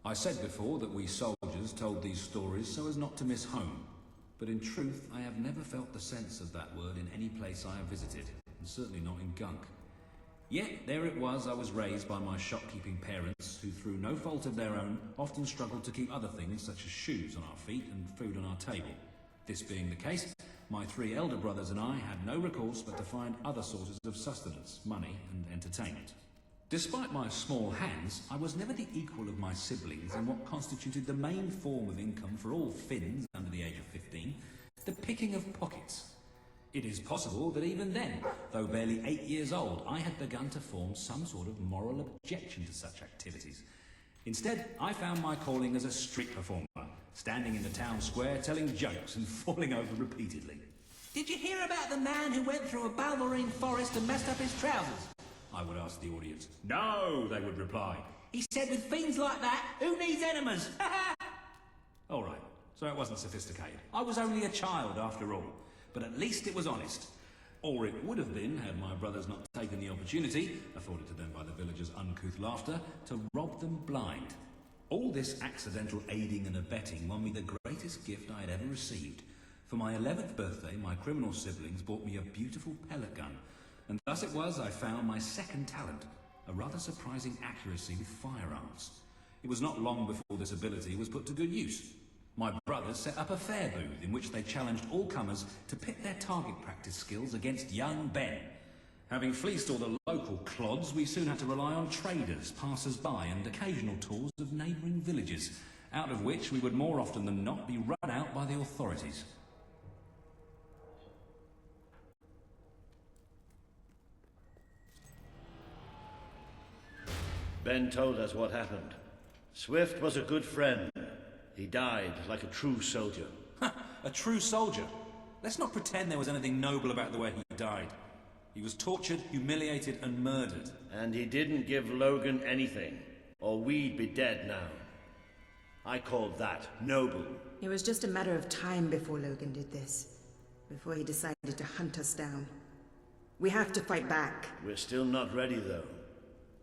I said before that we soldiers told these stories so as not to miss home. But in truth, I have never felt the sense of that word in any place I have visited, and certainly not in Gunk. Yet, there it was I was raised by my shopkeeping parents, who through no fault of their own, often struggled to keep other things such as shoes on our feet and food on our table. This being the case, my 3 elder brothers and I had no recourse but to find other sources of sustenance, money and entertainment. Despite my small hands, I was never the equal of my siblings in what constituted the main form of income for all Finns under the age of 15, the picking of pockets. It is possible that even then, though barely 8 years old, I had begun to form some sort of moral objection to such activities. Instead, I found my calling as a street performer, standing in the town square telling jokes and falling over repeatedly. "Did you hear about the man who went through a Balverine forest and messed up his trousers?" I would ask the audience. "No," they would reply. "He said with fiends like that, who needs enemas?" All right, so it wasn't sophisticated. I was only a child after all. But at least it was honest. Or it would have been had my brothers not taken the opportunity, afforded to them by the villagers' uncouth laughter, to rob them blind. All this accidental aiding and abetting won me the greatest gift I had ever received. For my 11th birthday, my criminal siblings bought me a beautiful pellet gun, and thus it was I found my second talent, a rather surprising accuracy with firearms. It was not long before this ability was put to good use. My brothers set up a fair booth in which they challenged all comers to pit their target practice skills against young Ben. Having fleeced all the local clods, we soon had to rely on traders, passers-by and occasional tours of neighbouring villages, out of which we would more often than not be run out by the authorities. Ben told us what happened. Swift was a good friend. He died like a true soldier. A true soldier? Let's not pretend there was anything noble about the way he died. He was tortured, humiliated, and murdered. And he didn't give Logan anything, or we'd be dead now. I called that noble. It was just a matter of time before Logan did this. Before he decided to hunt us down. We have to fight back. We're still not ready, though.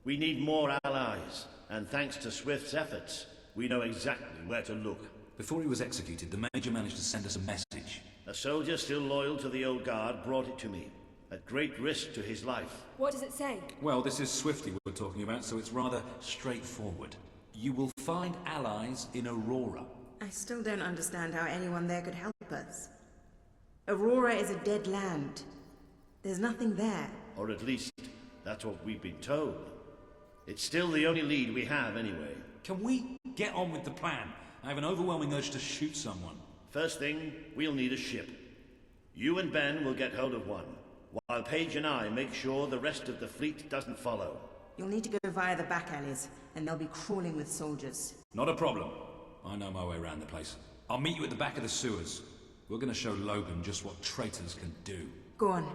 We need more allies, and thanks to Swift's efforts, we know exactly where to look. Before he was executed, the Major managed to send us a message. A soldier still loyal to the old guard brought it to me, at great risk to his life. What does it say? Well, this is Swifty we're talking about, so it's rather straightforward. You will find allies in Aurora. I still don't understand how anyone there could help us. Aurora is a dead land. There's nothing there. Or at least, that's what we've been told. It's still the only lead we have, anyway. Can we get on with the plan? I have an overwhelming urge to shoot someone. First thing, we'll need a ship. You and Ben will get hold of one, while Paige and I make sure the rest of the fleet doesn't follow. You'll need to go via the back alleys, and they'll be crawling with soldiers. Not a problem. I know my way around the place. I'll meet you at the back of the sewers. We're gonna show Logan just what traitors can do. Go on.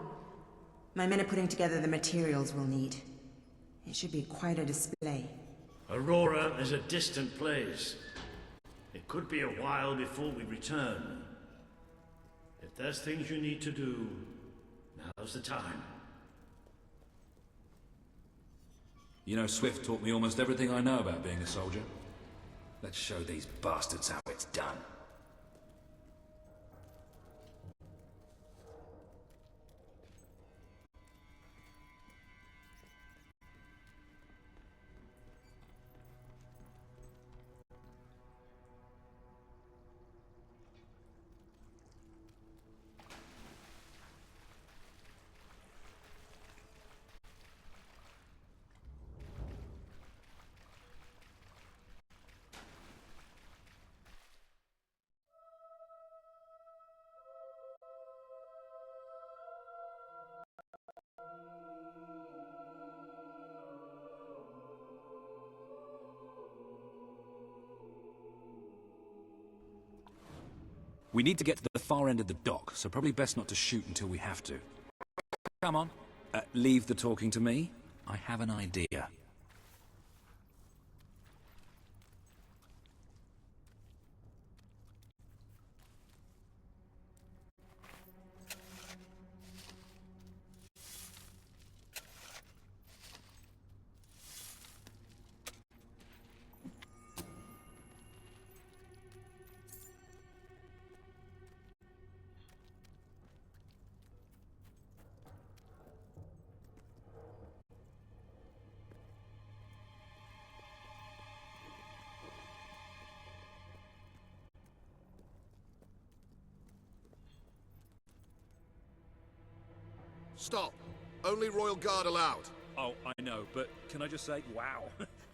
My men are putting together the materials we'll need. It should be quite a display. Aurora is a distant place. It could be a while before we return. If there's things you need to do, now's the time. You know, Swift taught me almost everything I know about being a soldier. Let's show these bastards how it's done. We need to get to the far end of the dock, so probably best not to shoot until we have to. Come on. Leave the talking to me. I have an idea. Stop. Only Royal Guard allowed. Oh, I know, but can I just say, wow,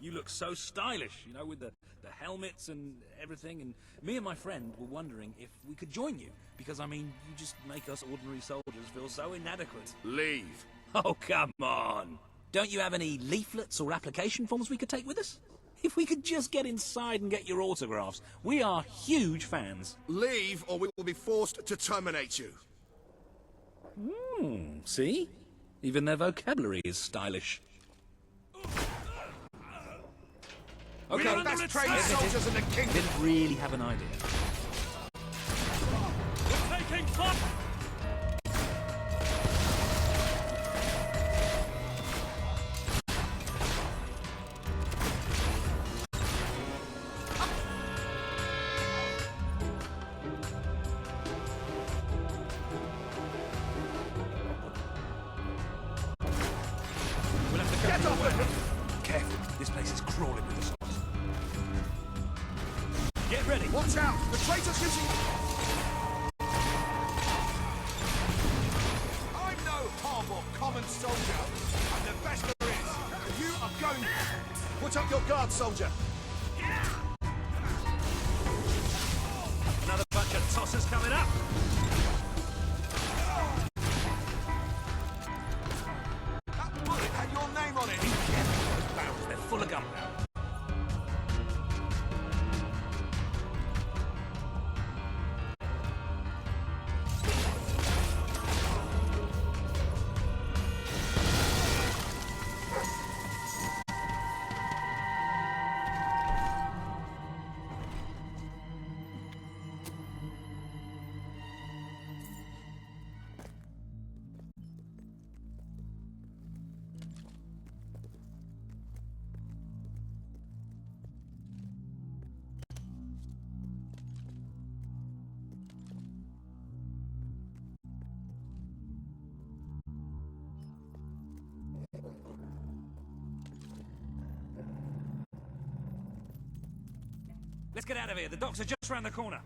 you look so stylish, you know, with the helmets and everything, and me and my friend were wondering if we could join you, because, I mean, you just make us ordinary soldiers feel so inadequate. Leave. Oh, come on. Don't you have any leaflets or application forms we could take with us? If we could just get inside and get your autographs. We are huge fans. Leave, or we will be forced to terminate you. See? Even their vocabulary is stylish. We are the best trained soldiers in the kingdom. Didn't really have an idea. We're taking fire! We'll have to go the way. Careful, this place is crawling with assaults. Get ready. Watch out! The traitor's using... I'm no humble common soldier. I'm the best there is. And you are going... Put up your guard, soldier. Another bunch of tossers coming up! That bullet had your name on it. Be careful, those barrels, they're full of gunpowder. Let's get out of here. The docks are just round the corner.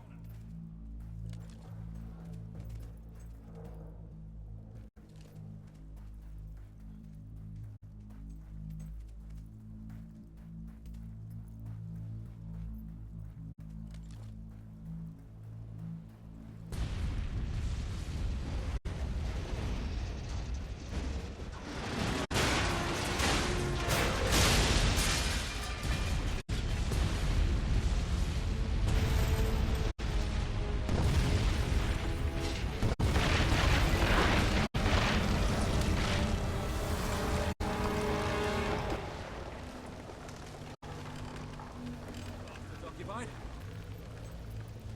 Occupied?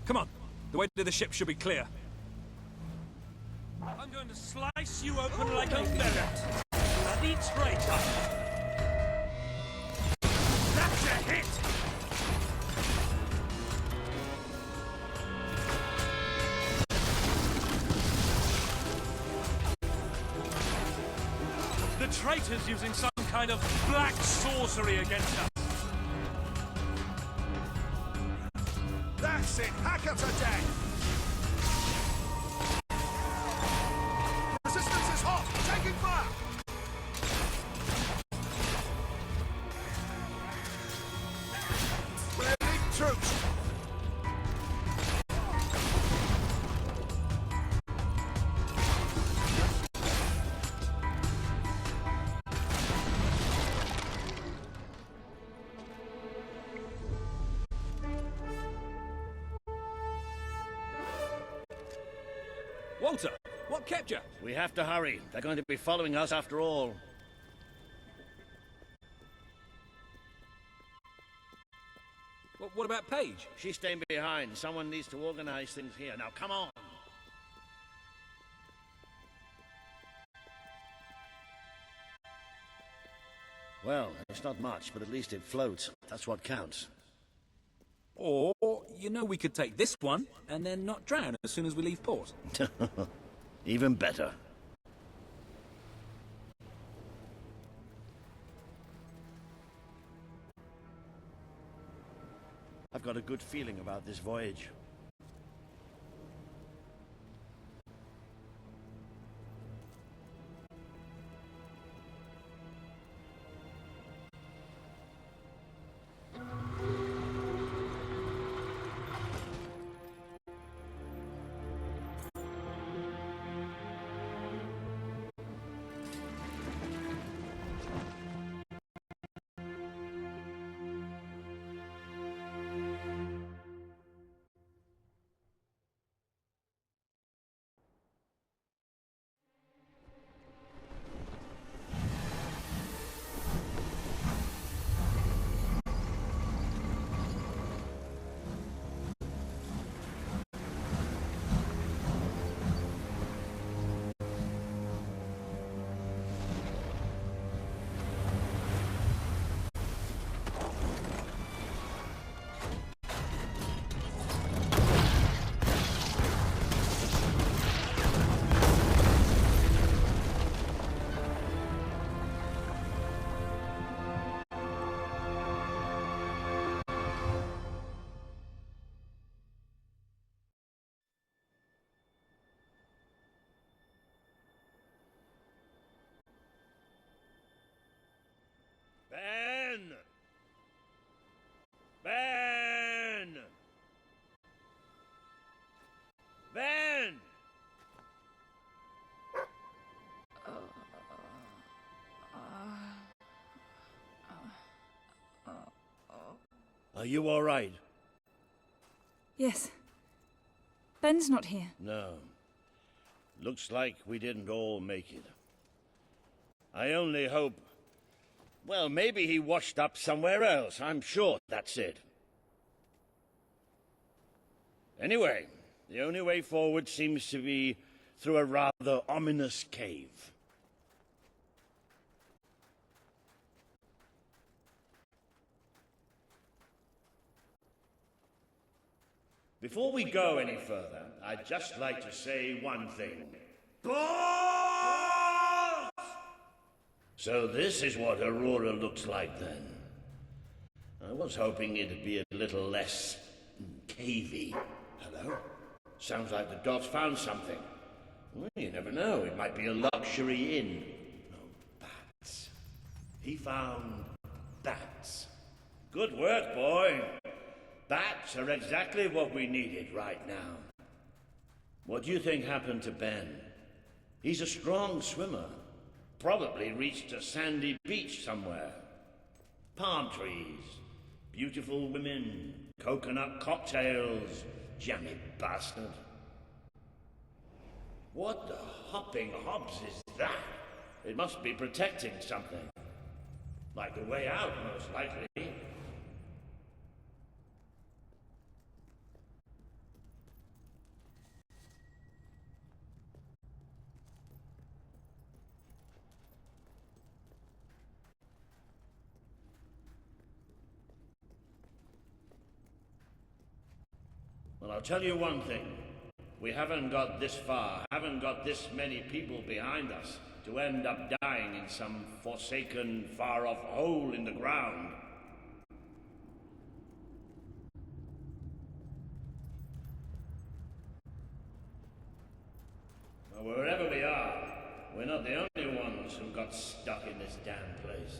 Come on. The way to the ship should be clear. I'm going to slice you open like a melon. Bloody traitor! That's a hit! The traitor's using some kind of black sorcery against us. That's it. Hackers are dead. Resistance is hot. Taking fire. We're leading troops. Walter, what kept you? We have to hurry. They're going to be following us after all. What about Paige? She's staying behind. Someone needs to organize things here. Now, come on! Well, it's not much, but at least it floats. That's what counts. Or, you know, we could take this one and then not drown as soon as we leave port. Even better. I've got a good feeling about this voyage. Ben! Are you all right? Yes. Ben's not here. No. Looks like we didn't all make it. I only hope... Well, maybe he washed up somewhere else. I'm sure that's it. Anyway, the only way forward seems to be through a rather ominous cave. Before we go any further, I'd just like to say one thing. Balls! So this is what Aurora looks like then. I was hoping it'd be a little less cavey. Hello? Sounds like the dog's found something. Well, you never know, it might be a luxury inn. No, bats. He found bats. Good work, boy. Bats are exactly what we needed right now. What do you think happened to Ben? He's a strong swimmer. Probably reached a sandy beach somewhere. Palm trees, beautiful women, coconut cocktails, jammy bastard. What the hopping hobs is that? It must be protecting something. Like the way out, most likely. Well, I'll tell you one thing. We haven't got this far, haven't got this many people behind us to end up dying in some forsaken, far-off hole in the ground. Well, wherever we are, we're not the only ones who got stuck in this damn place.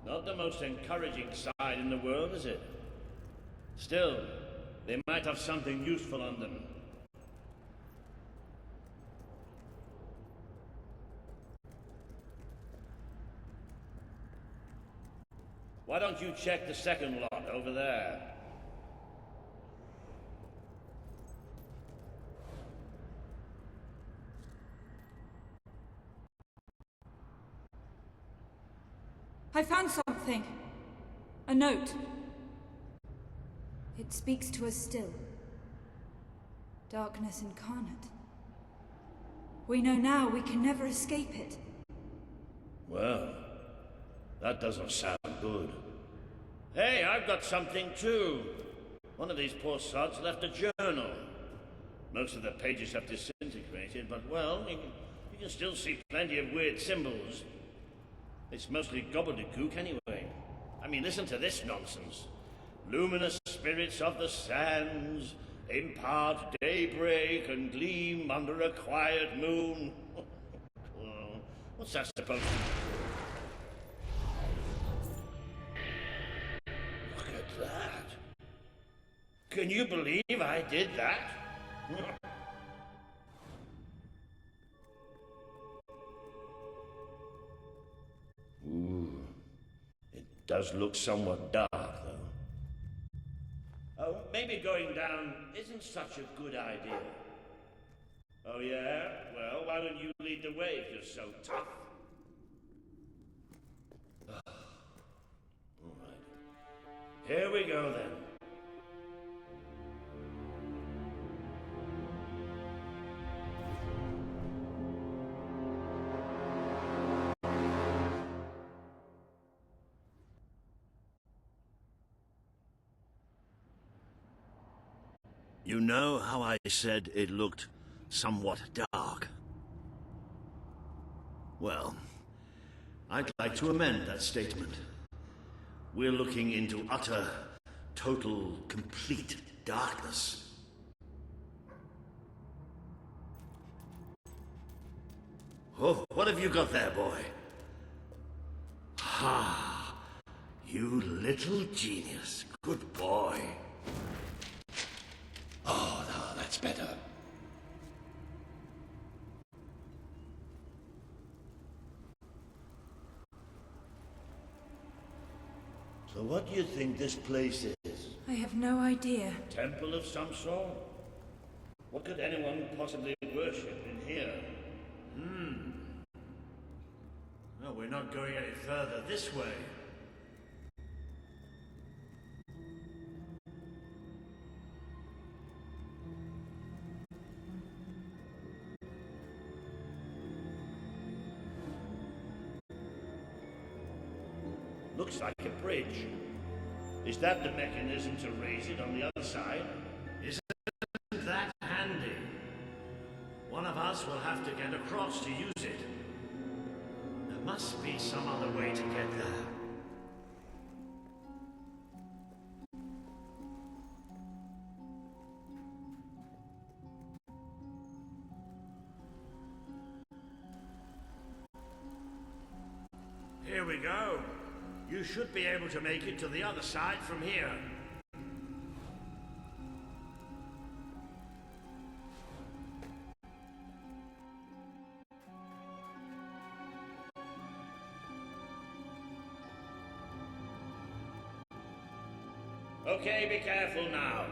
Not the most encouraging side in the world, is it? Still, they might have something useful on them. Why don't you check the second lot over there? I found something. A note. It speaks to us still. Darkness incarnate. We know now we can never escape it. Well, that doesn't sound good. Hey, I've got something too. One of these poor sods left a journal. Most of the pages have disintegrated, but well, you can still see plenty of weird symbols. It's mostly gobbledygook anyway. I mean, listen to this nonsense. Luminous spirits of the sands impart daybreak and gleam under a quiet moon. What's that supposed to be? Look at that. Can you believe I did that? Ooh, it does look somewhat dark, though. Oh, maybe going down isn't such a good idea. Oh, yeah? Well, why don't you lead the way if you're so tough? All right. Here we go, then. You know how I said it looked somewhat dark? Well, I'd like to amend that statement. We're looking into utter, total, complete darkness. Oh, what have you got there, boy? Aha! You little genius. Good boy. Oh, no, that's better. So what do you think this place is? I have no idea. Temple of some sort? What could anyone possibly worship in here? No, we're not going any further this way. Looks like a bridge. Is that the mechanism to raise it on the other side? Isn't that handy? One of us will have to get across to use it. There must be some other way to get there. Here we go. You should be able to make it to the other side from here. Okay, be careful now.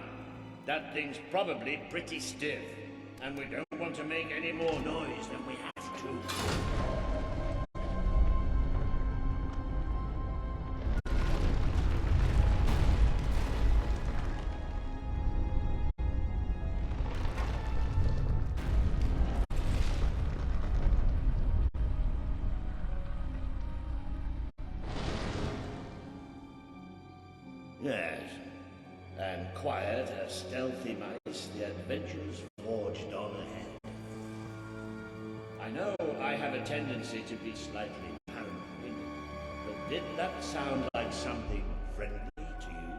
That thing's probably pretty stiff, and we don't want to make any more noise than we have to. Yes, and quiet as stealthy mice, the adventures forged on ahead. I know I have a tendency to be slightly paranoid, but did that sound like something friendly to you?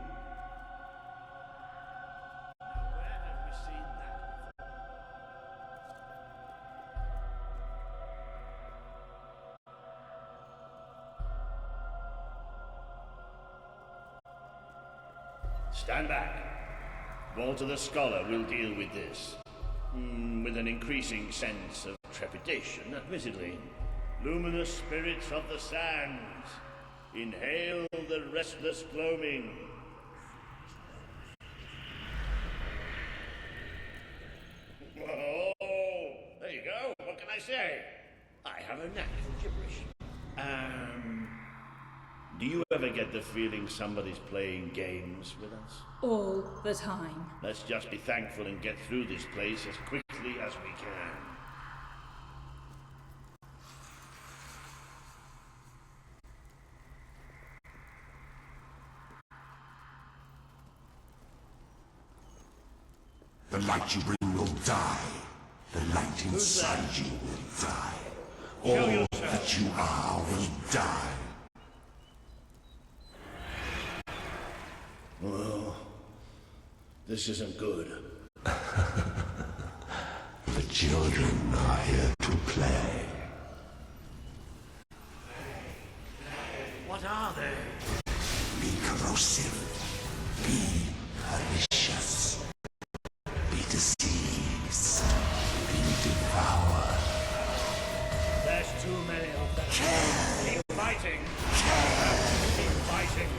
Where have we seen that before? Stand back. Walter the Scholar will deal with this. With an increasing sense of trepidation, admittedly. Luminous spirits of the sands, inhale the restless gloaming. Oh, there you go. What can I say? I have a knack for gibberish. Do you ever get the feeling somebody's playing games with us? All the time. Let's just be thankful and get through this place as quickly as we can. The light you bring will die. The light inside you will die. All that you are will die. Well, this isn't good. The children are here to play. What are they? Be corrosive. Be pernicious. Be diseased. Be devoured. There's too many of them. Keep fighting. Keep fighting.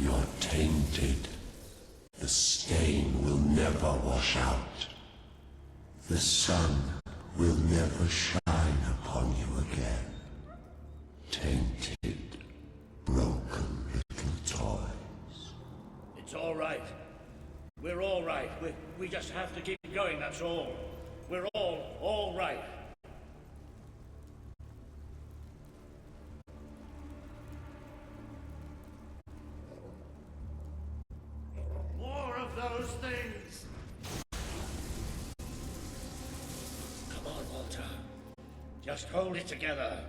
You're tainted. The stain will never wash out. The sun will never shine upon you again. Tainted, broken little toys. It's all right. We're all right. We just have to keep going, that's all. We're all right. More of those things! Come on, Walter. Just hold it together.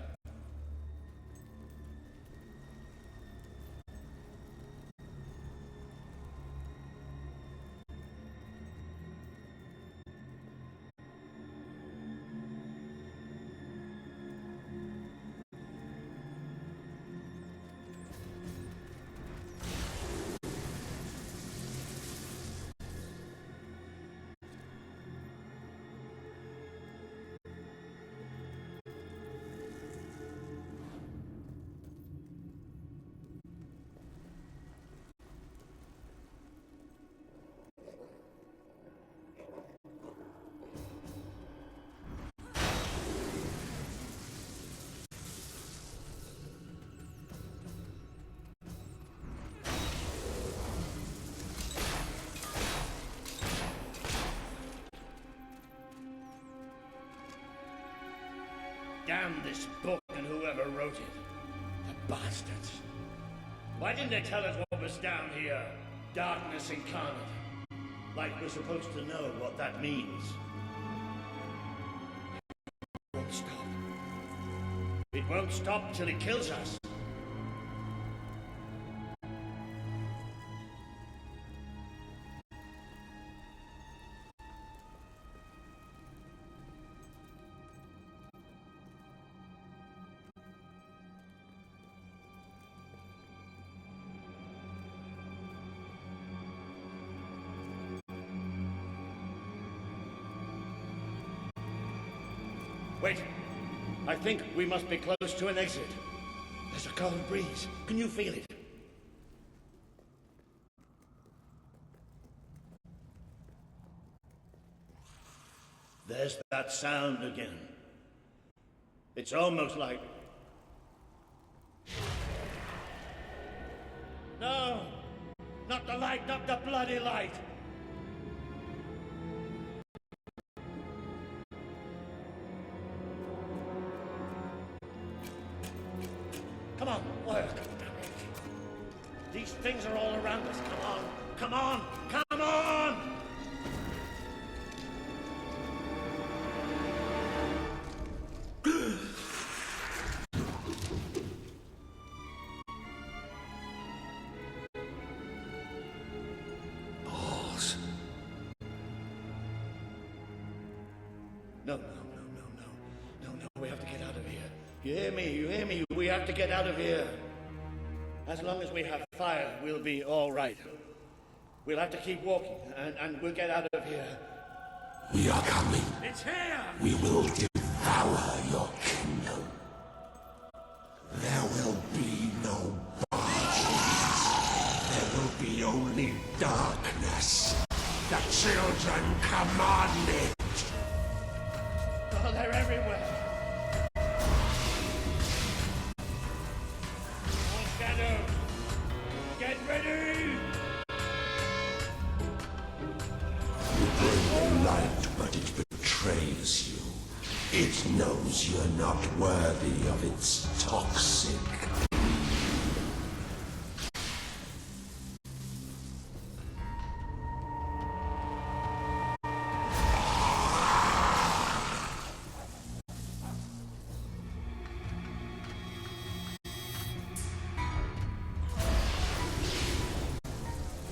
damn this book and whoever wrote it. The bastards. Why didn't they tell us what was down here? Darkness incarnate. Like we're supposed to know what that means. It won't stop. It won't stop till it kills us. Wait. I think we must be close to an exit. There's a cold breeze. Can you feel it? There's that sound again. It's almost like... No! Not the light, not the bloody light! Come on, work. These things are all around us. Come on, come on, come on! Balls. No, we have to get out of here. You hear me? You hear me? We have to get out of here. As long as we have fire, we'll be all right. We'll have to keep walking, and we'll get out of here. We are coming. It's here! We will devour your kingdom. There will be no bodies. There will be only darkness. The children command it. Oh, they're everywhere. More shadows. Get ready! You bring the light, but it betrays you. It knows you're not worthy of its toxic.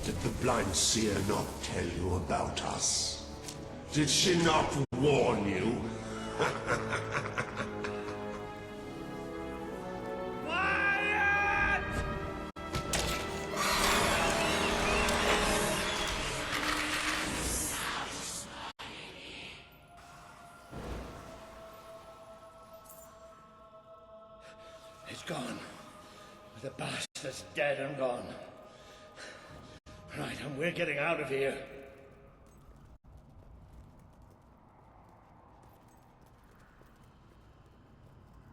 Did the blind seer not tell you about us? Did she not warn you? Quiet! It's gone. The bastard's dead and gone. Right, and we're getting out of here.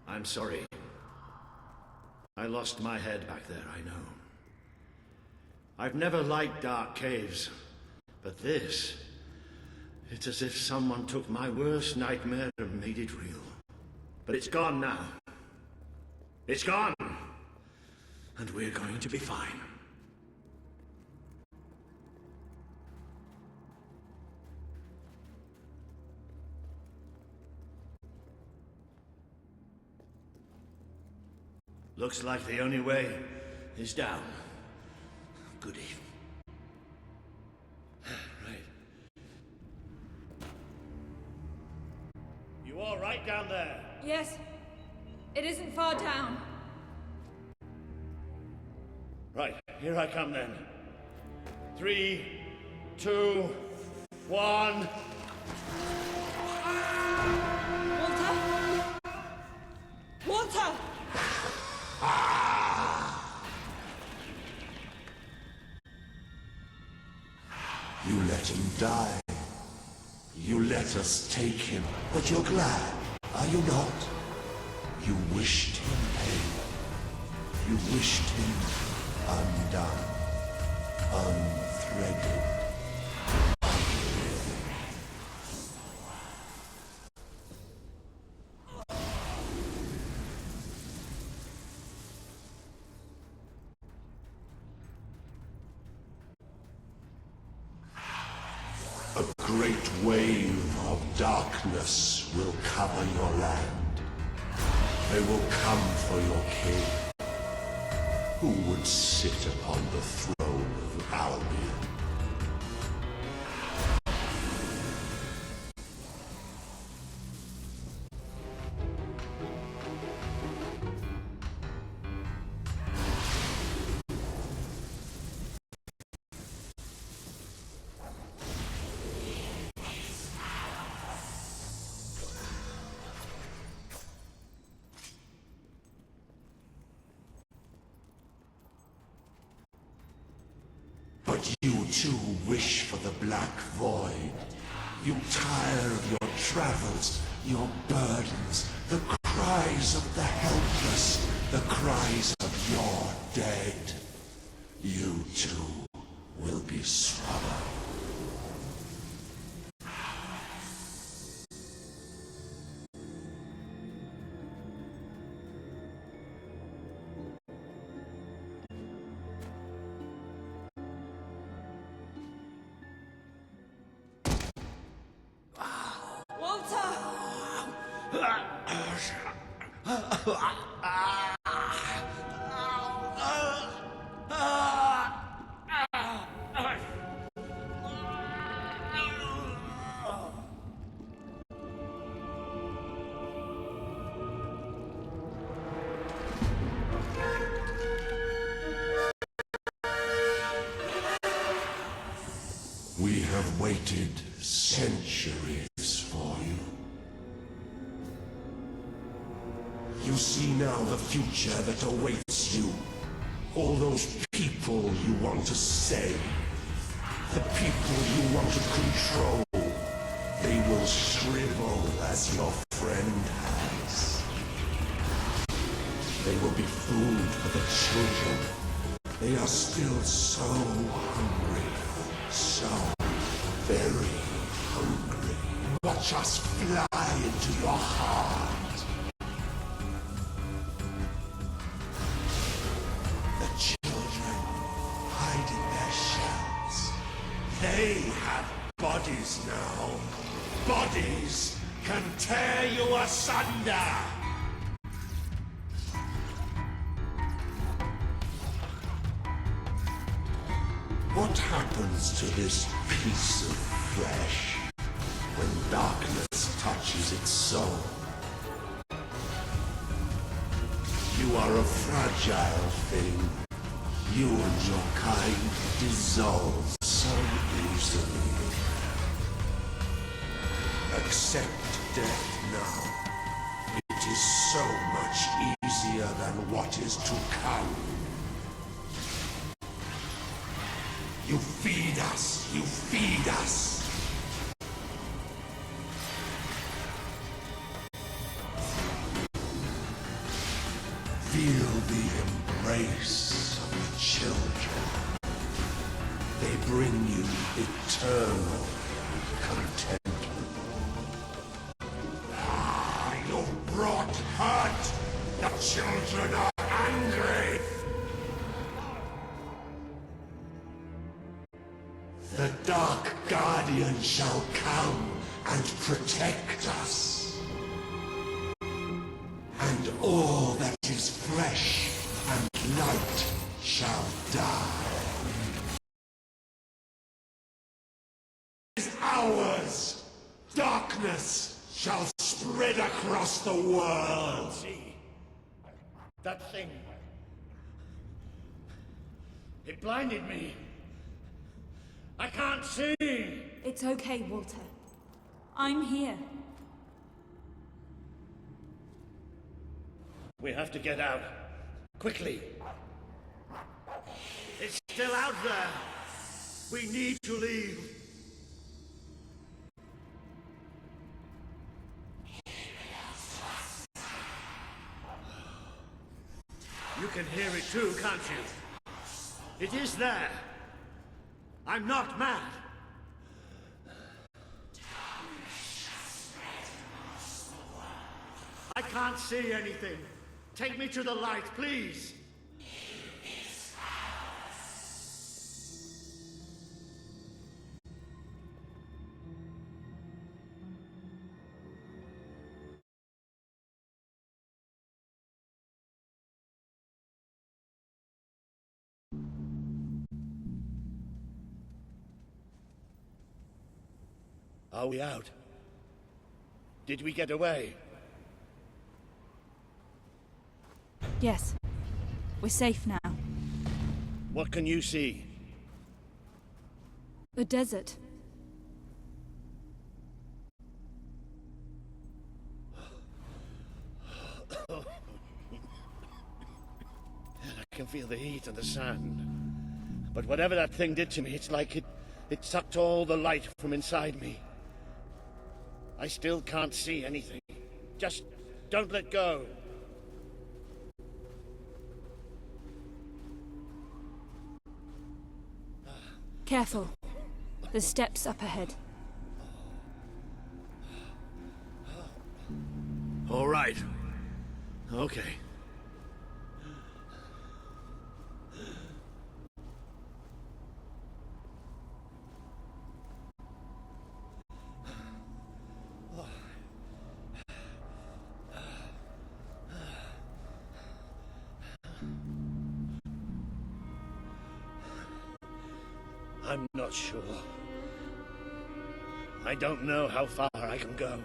I'm sorry. I lost my head back there, I know. I've never liked dark caves, but this... it's as if someone took my worst nightmare and made it real. But it's gone now. It's gone! And we're going to be fine. Looks like the only way is down. Goody. Right. You all right down there? Yes. It isn't far down. Right, here I come then. 3, 2, 1. Walter? Walter! You let him die. You let us take him. But you're glad, are you not? You wished him pain. You wished him undone, unthreaded. great wave of darkness will cover your land. They will come for your king. Who would sit upon the throne of Albion? But you too wish for the Black Void. You tire of your travels, your burdens, the cries of the helpless, the cries of your dead. You too will be swallowed. We have waited centuries for you. You see now the future that awaits you. All those people you want to save. The people you want to control. They will shrivel as your friend has. They will be food for the children. They are still so hungry. So very hungry. Watch us fly into your heart. The children hide in their shells. They have bodies now. Bodies can tear you asunder. What happens to this piece of flesh when darkness touches its soul? You are a fragile thing. You and your kind dissolve so easily. Accept death now. It is so much easier than what is to come. You feed us! You feed us! Feel the embrace of the children. They bring you eternal contentment. You've brought hurt! The children are angry! The Dark Guardian shall come and protect us. And all that is flesh and light shall die. It is ours! Darkness shall spread across the world. See? That thing. It blinded me. I can't see! It's okay, Walter. I'm here. We have to get out. Quickly. It's still out there. We need to leave. You can hear it too, can't you? It is there. I'm not mad. I can't see anything. Take me to the light, please. Are we out? Did we get away? Yes. We're safe now. What can you see? The desert. I can feel the heat and the sand. But whatever that thing did to me, it's like it sucked all the light from inside me. I still can't see anything. Just don't let go. Careful. There's steps up ahead. All right. Okay. I'm not sure. I don't know how far I can go.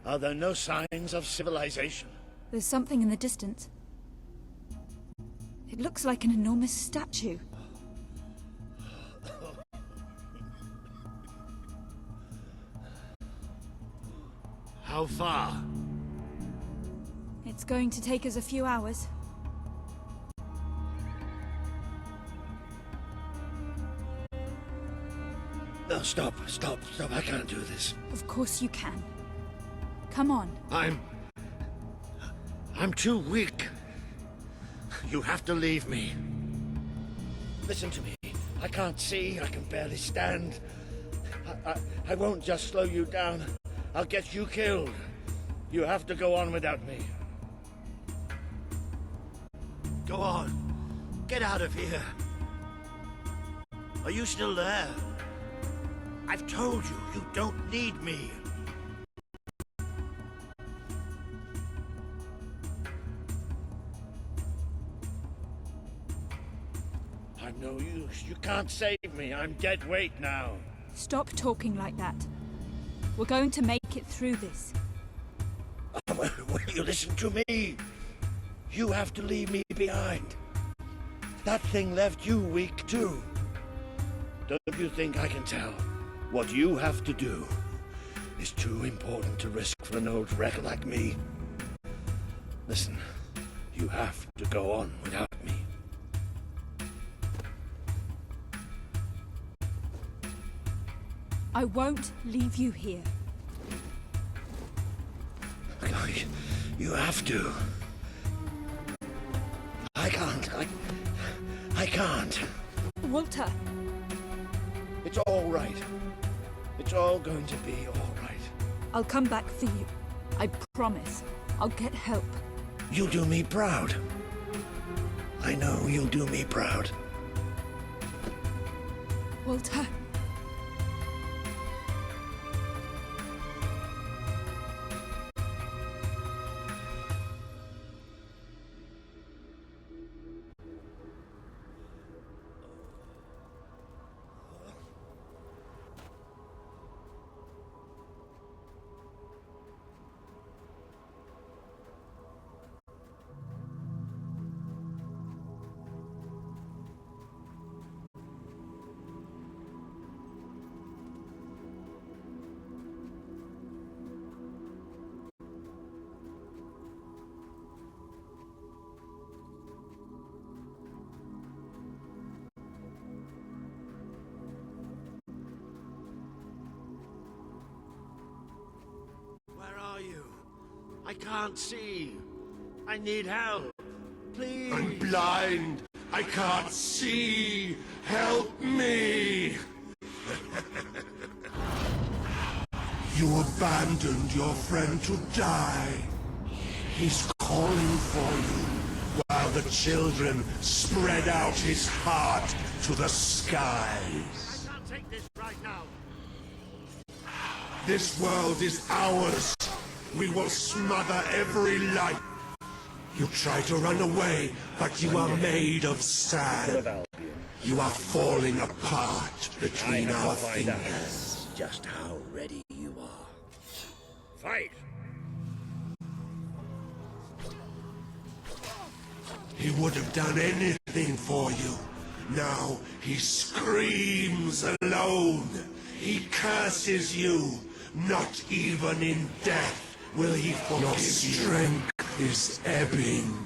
Are there no signs of civilization? There's something in the distance. It looks like an enormous statue. How far? It's going to take us a few hours. No, stop. I can't do this. Of course you can. Come on. I'm too weak. You have to leave me. Listen to me. I can't see. I can barely stand. I won't just slow you down. I'll get you killed. You have to go on without me. Go on. Get out of here. Are you still there? I've told you, you don't need me. I'm no use. You can't save me. I'm dead weight now. Stop talking like that. We're going to make it through this. Will you listen to me? You have to leave me behind. That thing left you weak too. Don't you think I can tell? What you have to do is too important to risk for an old wreck like me. Listen, you have to go on without me. I won't leave you here. You have to. I can't. Walter! It's all right. It's all going to be all right. I'll come back for you. I promise. I'll get help. You'll do me proud. I know you'll do me proud. Walter. Where are you? I can't see. I need help. Please. I'm blind. I can't see. Help me. You abandoned your friend to die. He's calling for you, while the children spread out his heart to the skies. I can't take this right now. This world is ours. We will smother every life. You try to run away, but you are made of sand. You are falling apart I between have our to find out fingers. just how ready you are. Fight! He would have done anything for you. Now he screams alone. He curses you. Not even in death will he forgive you. Your strength is ebbing.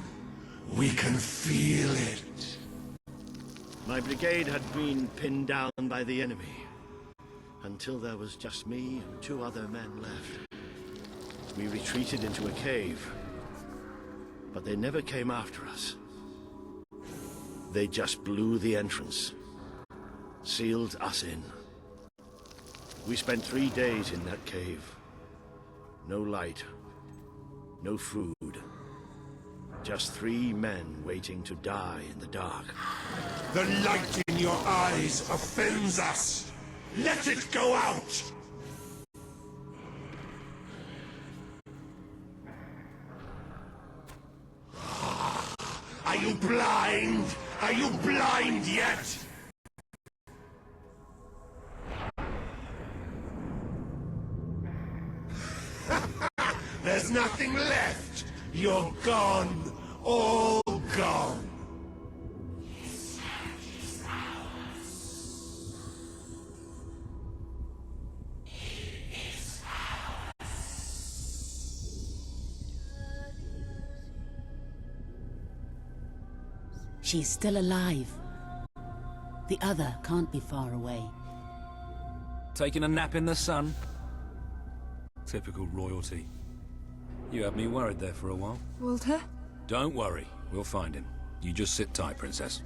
We can feel it. My brigade had been pinned down by the enemy, until there was just me and 2 other men left. We retreated into a cave, but they never came after us. They just blew the entrance, sealed us in. We spent 3 days in that cave. No light, no food. Just 3 men waiting to die in the dark. The light in your eyes offends us. Let it go out! Are you blind? Are you blind yet? There's nothing left. You're gone. All gone. She's still alive. The other can't be far away. Taking a nap in the sun? Typical royalty. You had me worried there for a while. Walter? Don't worry, we'll find him. You just sit tight, Princess.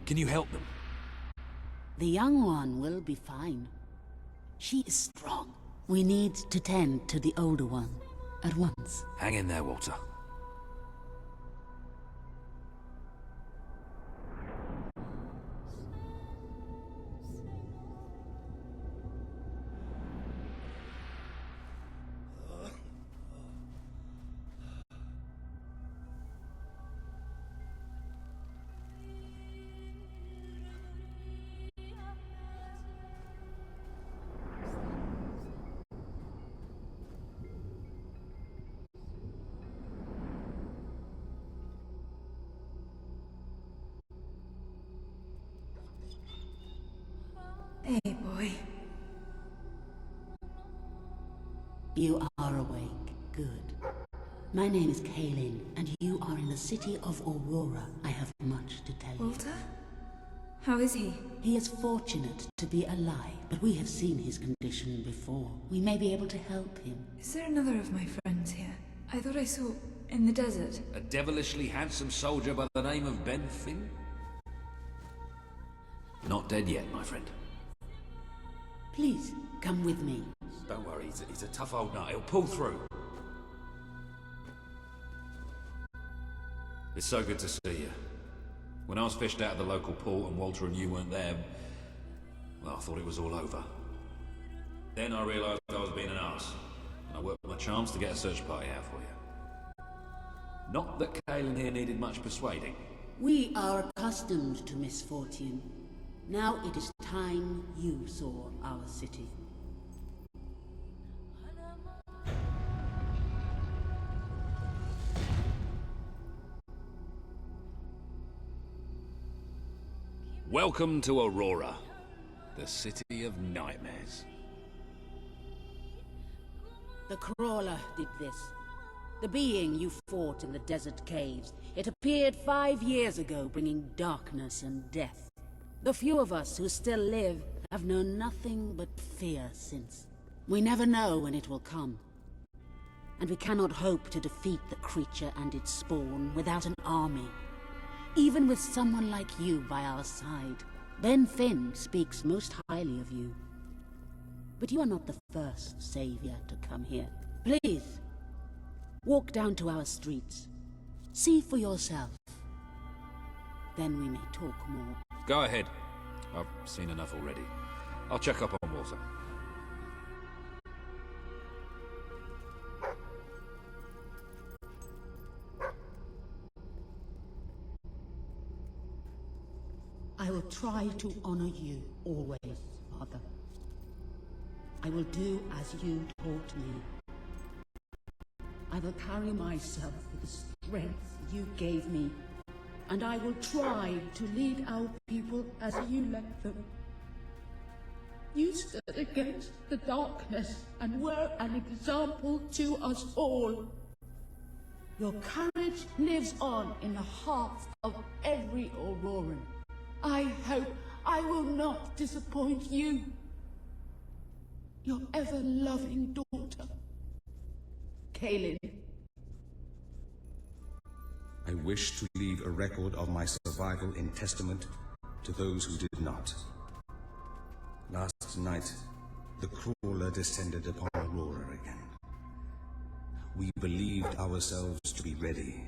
Can you help them? The young one will be fine. She is strong. We need to tend to the older one at once. Hang in there, Walter. Hey, boy. You are awake. Good. My name is Kaelin, and you are in the city of Aurora. I have much to tell you. Walter? How is he? He is fortunate to be alive, but we have seen his condition before. We may be able to help him. Is there another of my friends here? I thought I saw in the desert. A devilishly handsome soldier by the name of Ben Finn? Not dead yet, my friend. Please, come with me. Don't worry, he's a tough old nut. He'll pull through. It's so good to see you. When I was fished out of the local port and Walter and you weren't there, well, I thought it was all over. Then I realised I was being an arse, and I worked my charms to get a search party out for you. Not that Kaelin here needed much persuading. We are accustomed to misfortune. Now it is time you saw our city. Welcome to Aurora, the city of nightmares. The Crawler did this. The being you fought in the desert caves. It appeared 5 years ago, bringing darkness and death. The few of us who still live have known nothing but fear since. We never know when it will come. And we cannot hope to defeat the creature and its spawn without an army. Even with someone like you by our side. Ben Finn speaks most highly of you. But you are not the first savior to come here. Please, walk down to our streets. See for yourself. Then we may talk more. Go ahead. I've seen enough already. I'll check up on Walter. I will try to honor you always, Father. I will do as you taught me. I will carry myself with the strength you gave me, and I will try to lead our people as you led them. You stood against the darkness and were an example to us all. Your courage lives on in the hearts of every Auroran. I hope I will not disappoint you. Your ever-loving daughter, Kaelin. I wish to leave a record of my survival in testament to those who did not. Last night, the crawler descended upon Aurora again. We believed ourselves to be ready.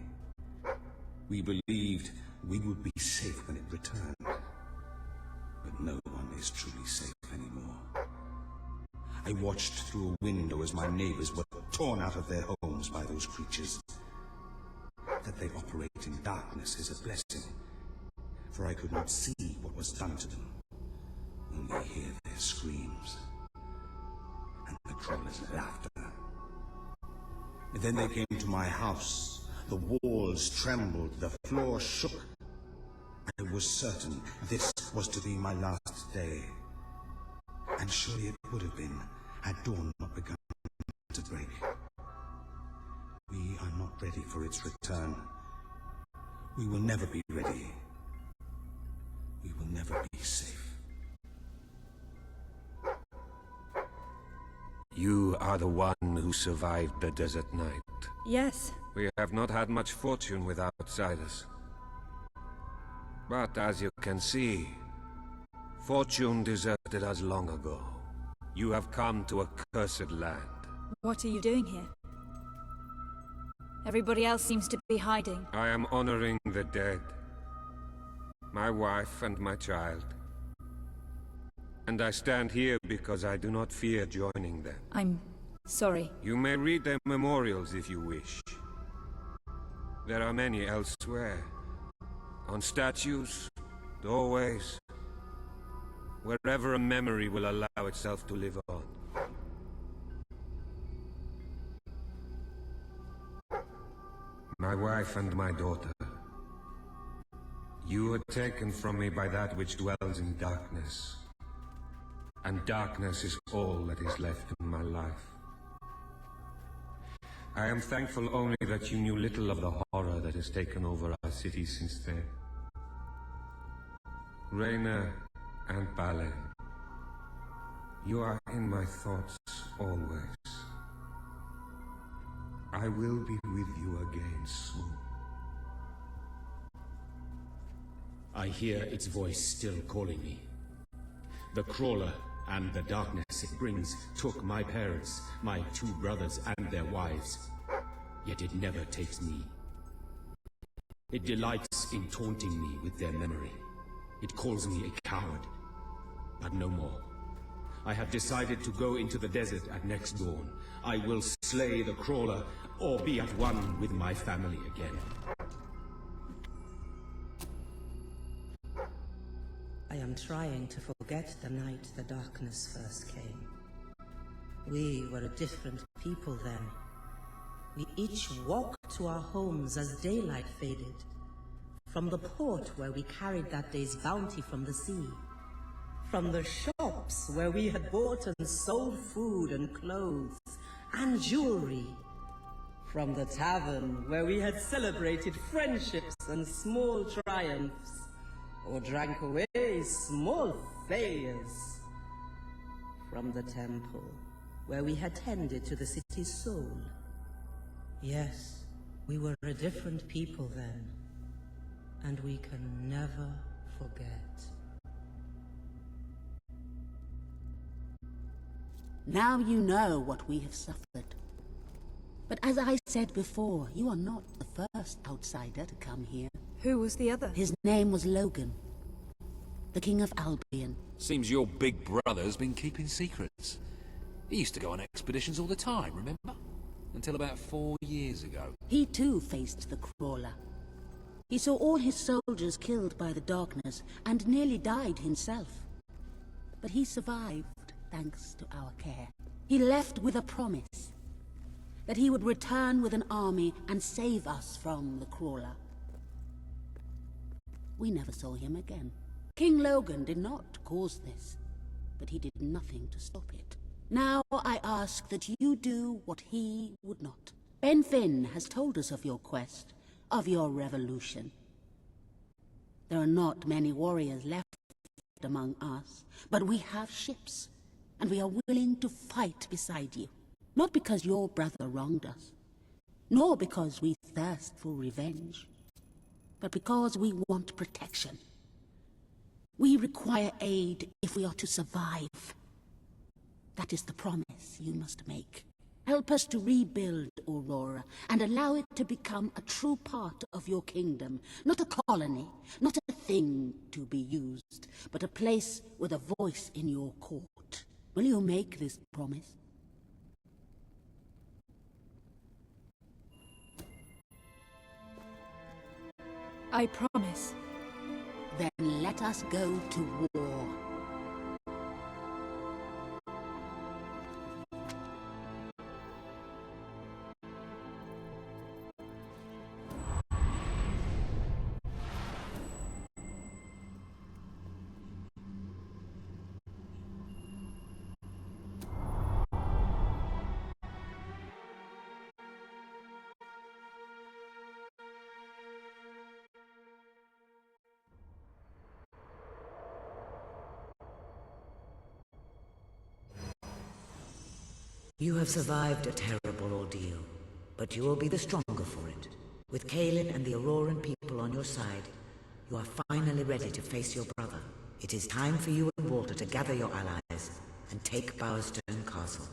We believed we would be safe when it returned. But no one is truly safe anymore. I watched through a window as my neighbors were torn out of their homes by those creatures. That they operate in darkness is a blessing, for I could not see what was done to them, only hear their screams and the crawler's laughter. And then they came to my house. The walls trembled, the floor shook. I was certain this was to be my last day. And surely it would have been, had dawn not begun to break. We are not ready for its return. We will never be ready. We will never be safe. You are the one who survived the desert night. Yes. We have not had much fortune with outsiders. But as you can see, fortune deserted us long ago. You have come to a cursed land. What are you doing here? Everybody else seems to be hiding. I am honoring the dead. My wife and my child. And I stand here because I do not fear joining them. I'm sorry. You may read their memorials if you wish. There are many elsewhere. On statues, doorways, wherever a memory will allow itself to live on. My wife and my daughter. You were taken from me by that which dwells in darkness. And darkness is all that is left in my life. I am thankful only that you knew little of the horror that has taken over our city since then. Reyna and Balen, you are in my thoughts always. I will be with you again soon. I hear its voice still calling me. The crawler and the darkness it brings took my parents, my 2 brothers and their wives. Yet it never takes me. It delights in taunting me with their memory. It calls me a coward. But no more. I have decided to go into the desert at next dawn. I will slay the crawler, or be at one with my family again. I am trying to forget the night the darkness first came. We were a different people then. We each walked to our homes as daylight faded. From the port where we carried that day's bounty from the sea. From the shops where we had bought and sold food and clothes and jewelry. From the tavern where we had celebrated friendships and small triumphs. Or drank away small failures. From the temple where we had tended to the city's soul. Yes, we were a different people then, and we can never forget. Now you know what we have suffered. But as I said before, you are not the first outsider to come here. Who was the other? His name was Logan, the King of Albion. Seems your big brother's been keeping secrets. He used to go on expeditions all the time, remember? Until about 4 years ago. He too faced the Crawler. He saw all his soldiers killed by the darkness and nearly died himself. But he survived thanks to our care. He left with a promise that he would return with an army and save us from the Crawler. We never saw him again. King Logan did not cause this, but he did nothing to stop it. Now I ask that you do what he would not. Ben Finn has told us of your quest, of your revolution. There are not many warriors left among us, but we have ships, and we are willing to fight beside you. Not because your brother wronged us, nor because we thirst for revenge, but because we want protection. We require aid if we are to survive. That is the promise you must make. Help us to rebuild Aurora and allow it to become a true part of your kingdom. Not a colony, not a thing to be used, but a place with a voice in your court. Will you make this promise? I promise. Then let us go to war. You have survived a terrible ordeal, but you will be the stronger for it. With Kaelin and the Auroran people on your side, you are finally ready to face your brother. It is time for you and Walter to gather your allies and take Bowerstone Castle.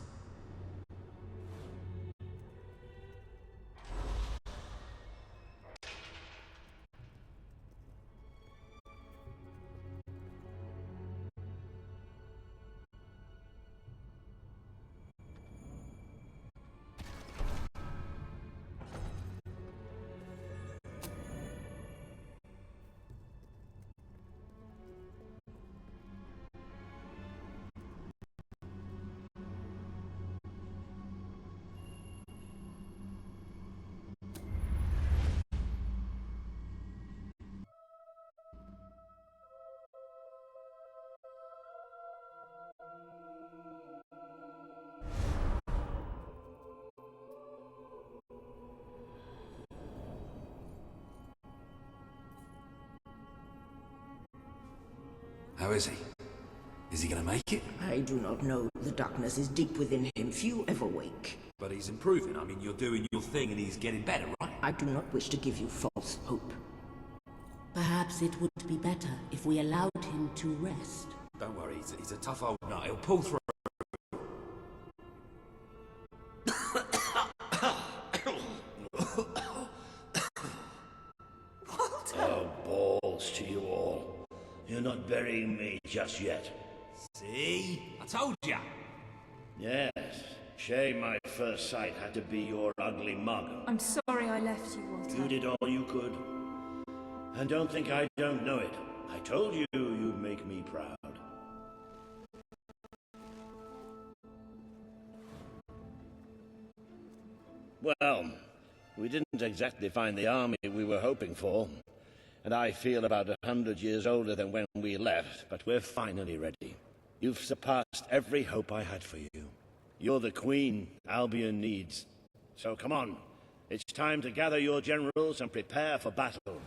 How is he? Is he gonna make it? I do not know. The darkness is deep within him. Few ever wake. But he's improving. I mean, you're doing your thing and he's getting better, right? I do not wish to give you false hope. Perhaps it would be better if we allowed him to rest. Don't worry, he's a tough old nut. He'll pull through. Oh, balls to you all. You're not burying me just yet. See? I told ya! Yes. Shame my first sight had to be your ugly mug. I'm sorry I left you, Walter. You did all you could. And don't think I don't know it. I told you you'd make me proud. Well, we didn't exactly find the army we were hoping for. And I feel about 100 years older than when we left, but we're finally ready. You've surpassed every hope I had for you. You're the queen Albion needs. So come on, it's time to gather your generals and prepare for battle.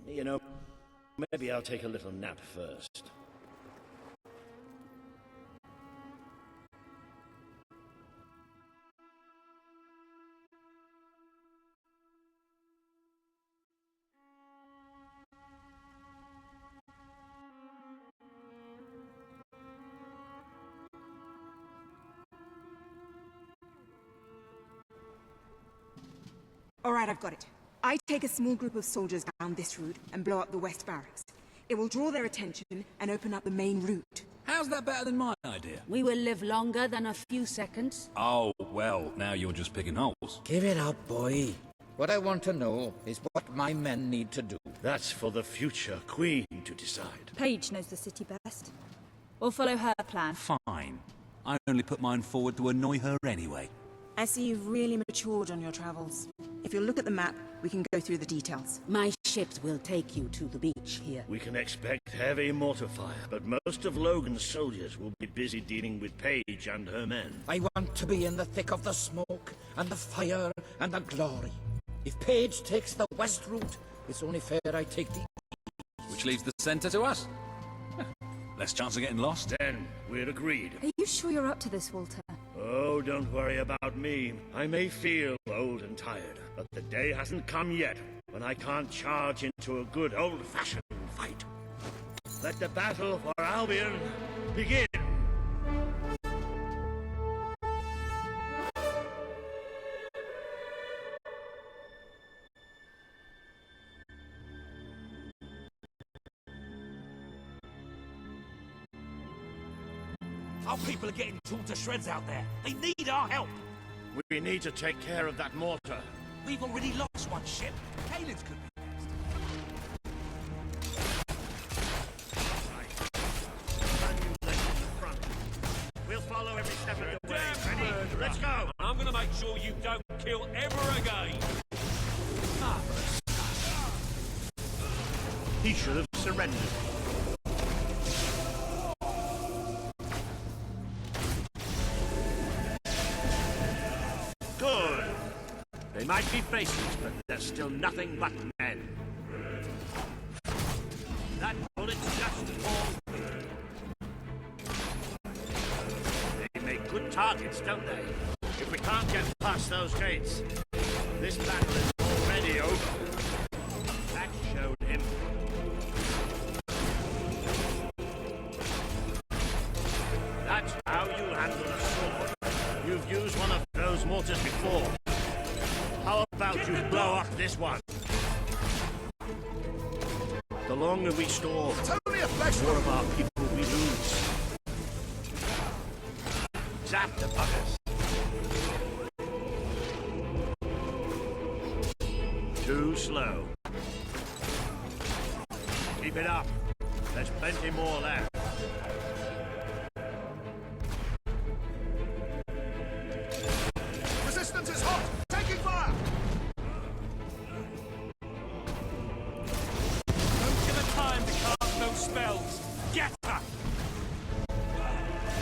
You know, Maybe I'll take a little nap first. All right, I've got it. I take a small group of soldiers down this route and blow up the West Barracks. It will draw their attention and open up the main route. How's that better than my idea? We will live longer than a few seconds. Oh, well, now you're just picking holes. Give it up, boy. What I want to know is what my men need to do. That's for the future Queen to decide. Paige knows the city best. We'll follow her plan. Fine. I only put mine forward to annoy her anyway. I see you've really matured on your travels. If you'll look at the map, we can go through the details. My ships will take you to the beach here. We can expect heavy mortar fire, but most of Logan's soldiers will be busy dealing with Paige and her men. I want to be in the thick of the smoke, and the fire, and the glory. If Paige takes the west route, it's only fair I take the east. Which leaves the center to us. Less chance of getting lost. Then we're agreed. Are you sure you're up to this, Walter? Oh, don't worry about me. I may feel old and tired, but the day hasn't come yet when I can't charge into a good old-fashioned fight. Let the battle for Albion begin! Our people are getting torn to shreds out there. They need our help. We need to take care of that mortar. We've already lost one ship. Kalen's could be next. We'll follow every step of the way. Ready? Let's go! I'm gonna make sure you don't kill ever again. He should have surrendered. Good. They might be faceless, but they're still nothing but men. That bullet's just fallen. They make good targets, don't they? If we can't get past those gates, this battle is already over. That showed him. That's how you handle a sword. You've used one of those mortars before. How about you blow up this one? The longer we stall, the more of our people we lose. Zap the buggers. Too slow. Keep it up. There's plenty more left. Resistance is hot! Taking fire! Don't give her time to cast those spells! Get her!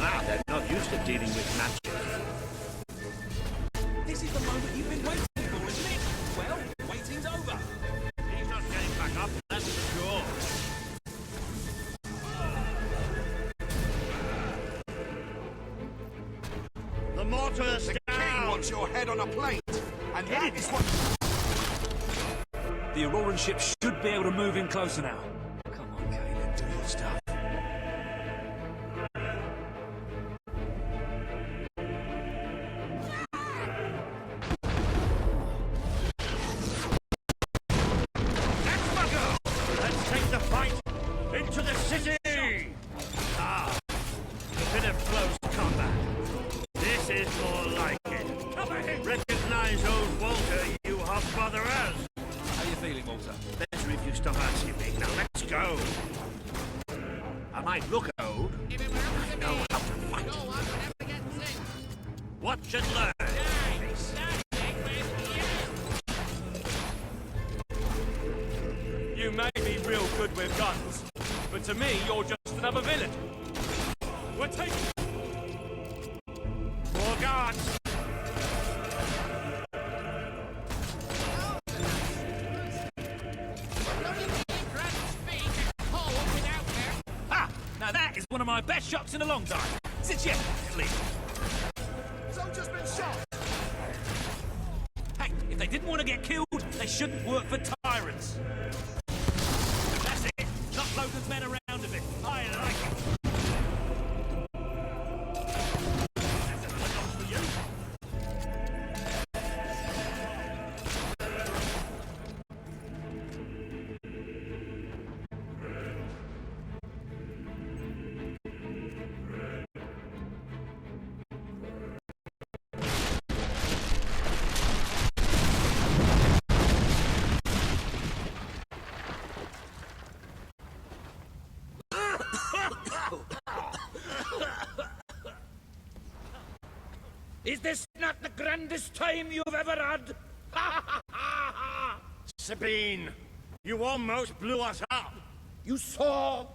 Ah, they're not used to dealing with magic. This is the moment you've been waiting for, isn't it? Well, waiting's over. He's not getting back up, that's for sure. The mortar's down! The king wants your head on a plate, and that is what... The Auroran ship should be able to move in closer now. Come on, Kalen, do your stuff. Let's take the fight into the city! Ah, a bit of close combat. This is more like it. Come ahead! Recognize old Walter, you hobfatherers! How you feeling, Walter? Better if you stop asking me. Now let's go! I might look old, but I know how to fight. Watch and learn! You may be real good with guns, but to me, you're just another villain. We're taking... More guards! one of my best shots in a long time. Since yesterday, at least. Soldier's been shot! Hey, if they didn't want to get killed, they shouldn't work for tyrants. That's it. Not Logan's men around a bit. I like it. That's another knock for you. Is this not the grandest time you've ever had? Sabine, you almost blew us up. You saw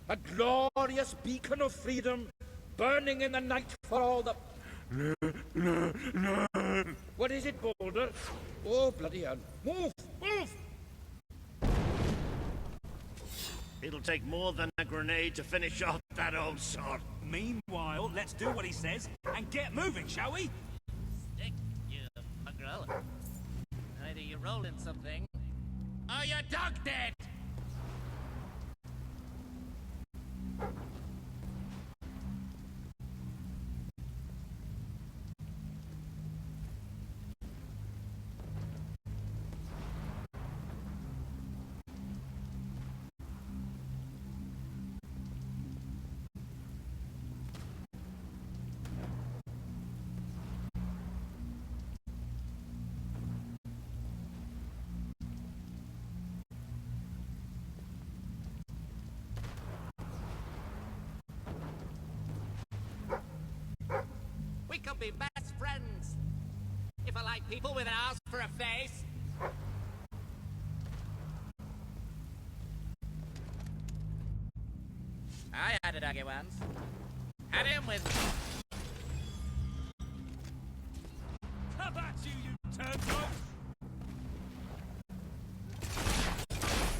a glorious beacon of freedom burning in the night for all the... No. What is it, Boulder? Oh, bloody hell. Move! Move! It'll take more than a grenade to finish off that old sod. Meanwhile, let's do what he says and get moving, shall we? Stick, you mongrel. Either you're rolling something, or your dog dead! We could be best friends. If I like people with an ass for a face. I had a doggy once. Had him with... How about you turncoat?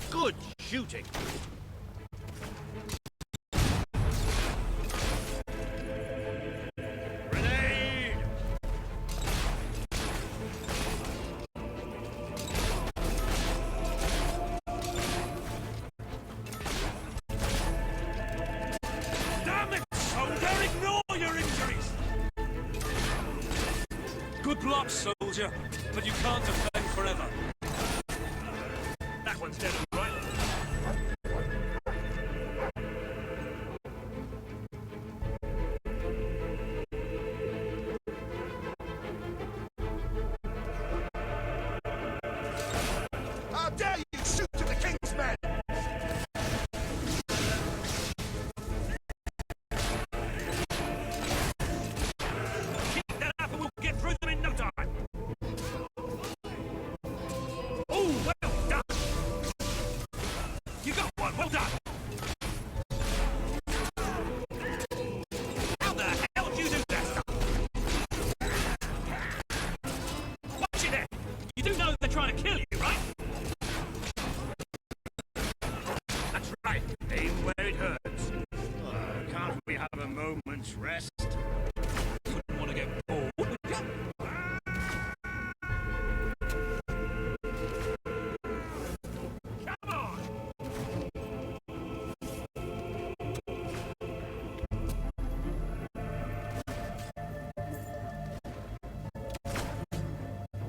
Good shooting. Good block, soldier, but you can't defend forever. That one's dead, all right. How dare you shoot at the King's men! Keep that up and we'll get through them in no time. Oh, well done! You got one, well done! How the hell do you do that stuff? Watch it there! You do know they're trying to kill you, right? That's right. Aim where it hurts. Can't we have a moment's rest? Wouldn't want to get bored, would you? Come on!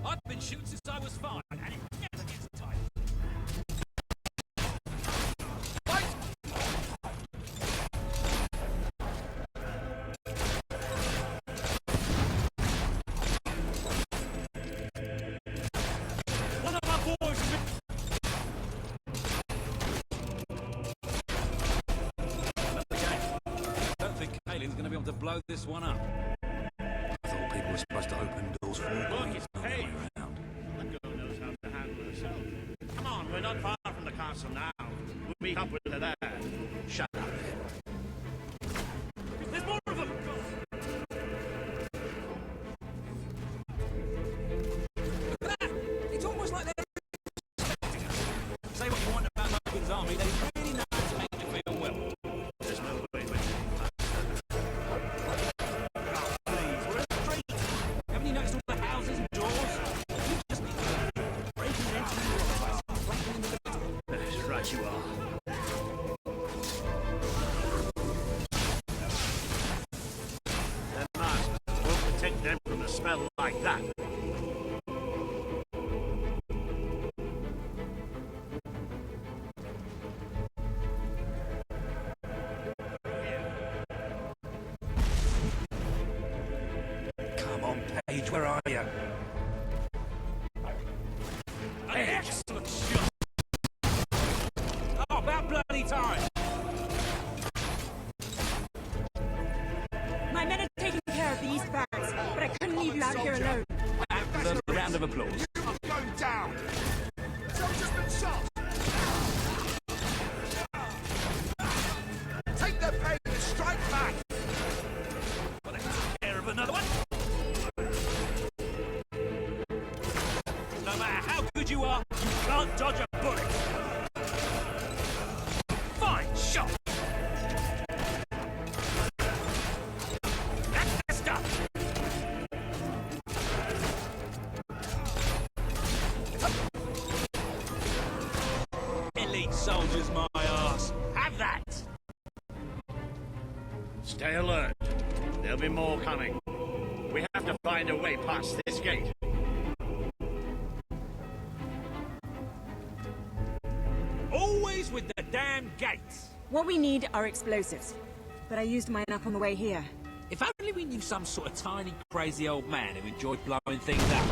I've been shooting since I was 5, and it never gets tired. Fight! One of our boys has been... I don't think Kaelin's going to be able to blow this one up. I thought people were supposed to open doors for all. Look, it's not the Kay. way around. The girl knows how to handle herself. Come on, we're not far from the castle now. We'll meet up with her there. Shut up. There's more of them! Look at that! It's almost like they're expecting us. Say what you want about Logan's army, they really know how to make you feel well. There's no way we're smell like that. Come on, Paige, where are you? Excellent shot! Oh, about bloody time! My men are taking care of the East Barracks, but I couldn't leave you out here alone. A round of applause. You are going down! Soldier's been shot! Take their pain and strike back! Well, they took care of another one. No matter how good you are, you can't dodge a bullet. Fine shot. That's the stuff. Elite soldiers, my arse. Have that. Stay alert. There'll be more coming. We have to find a way past this gate. Always with the damn gates. What we need are explosives, but I used mine up on the way here. If only we knew some sort of tiny, crazy old man who enjoyed blowing things up.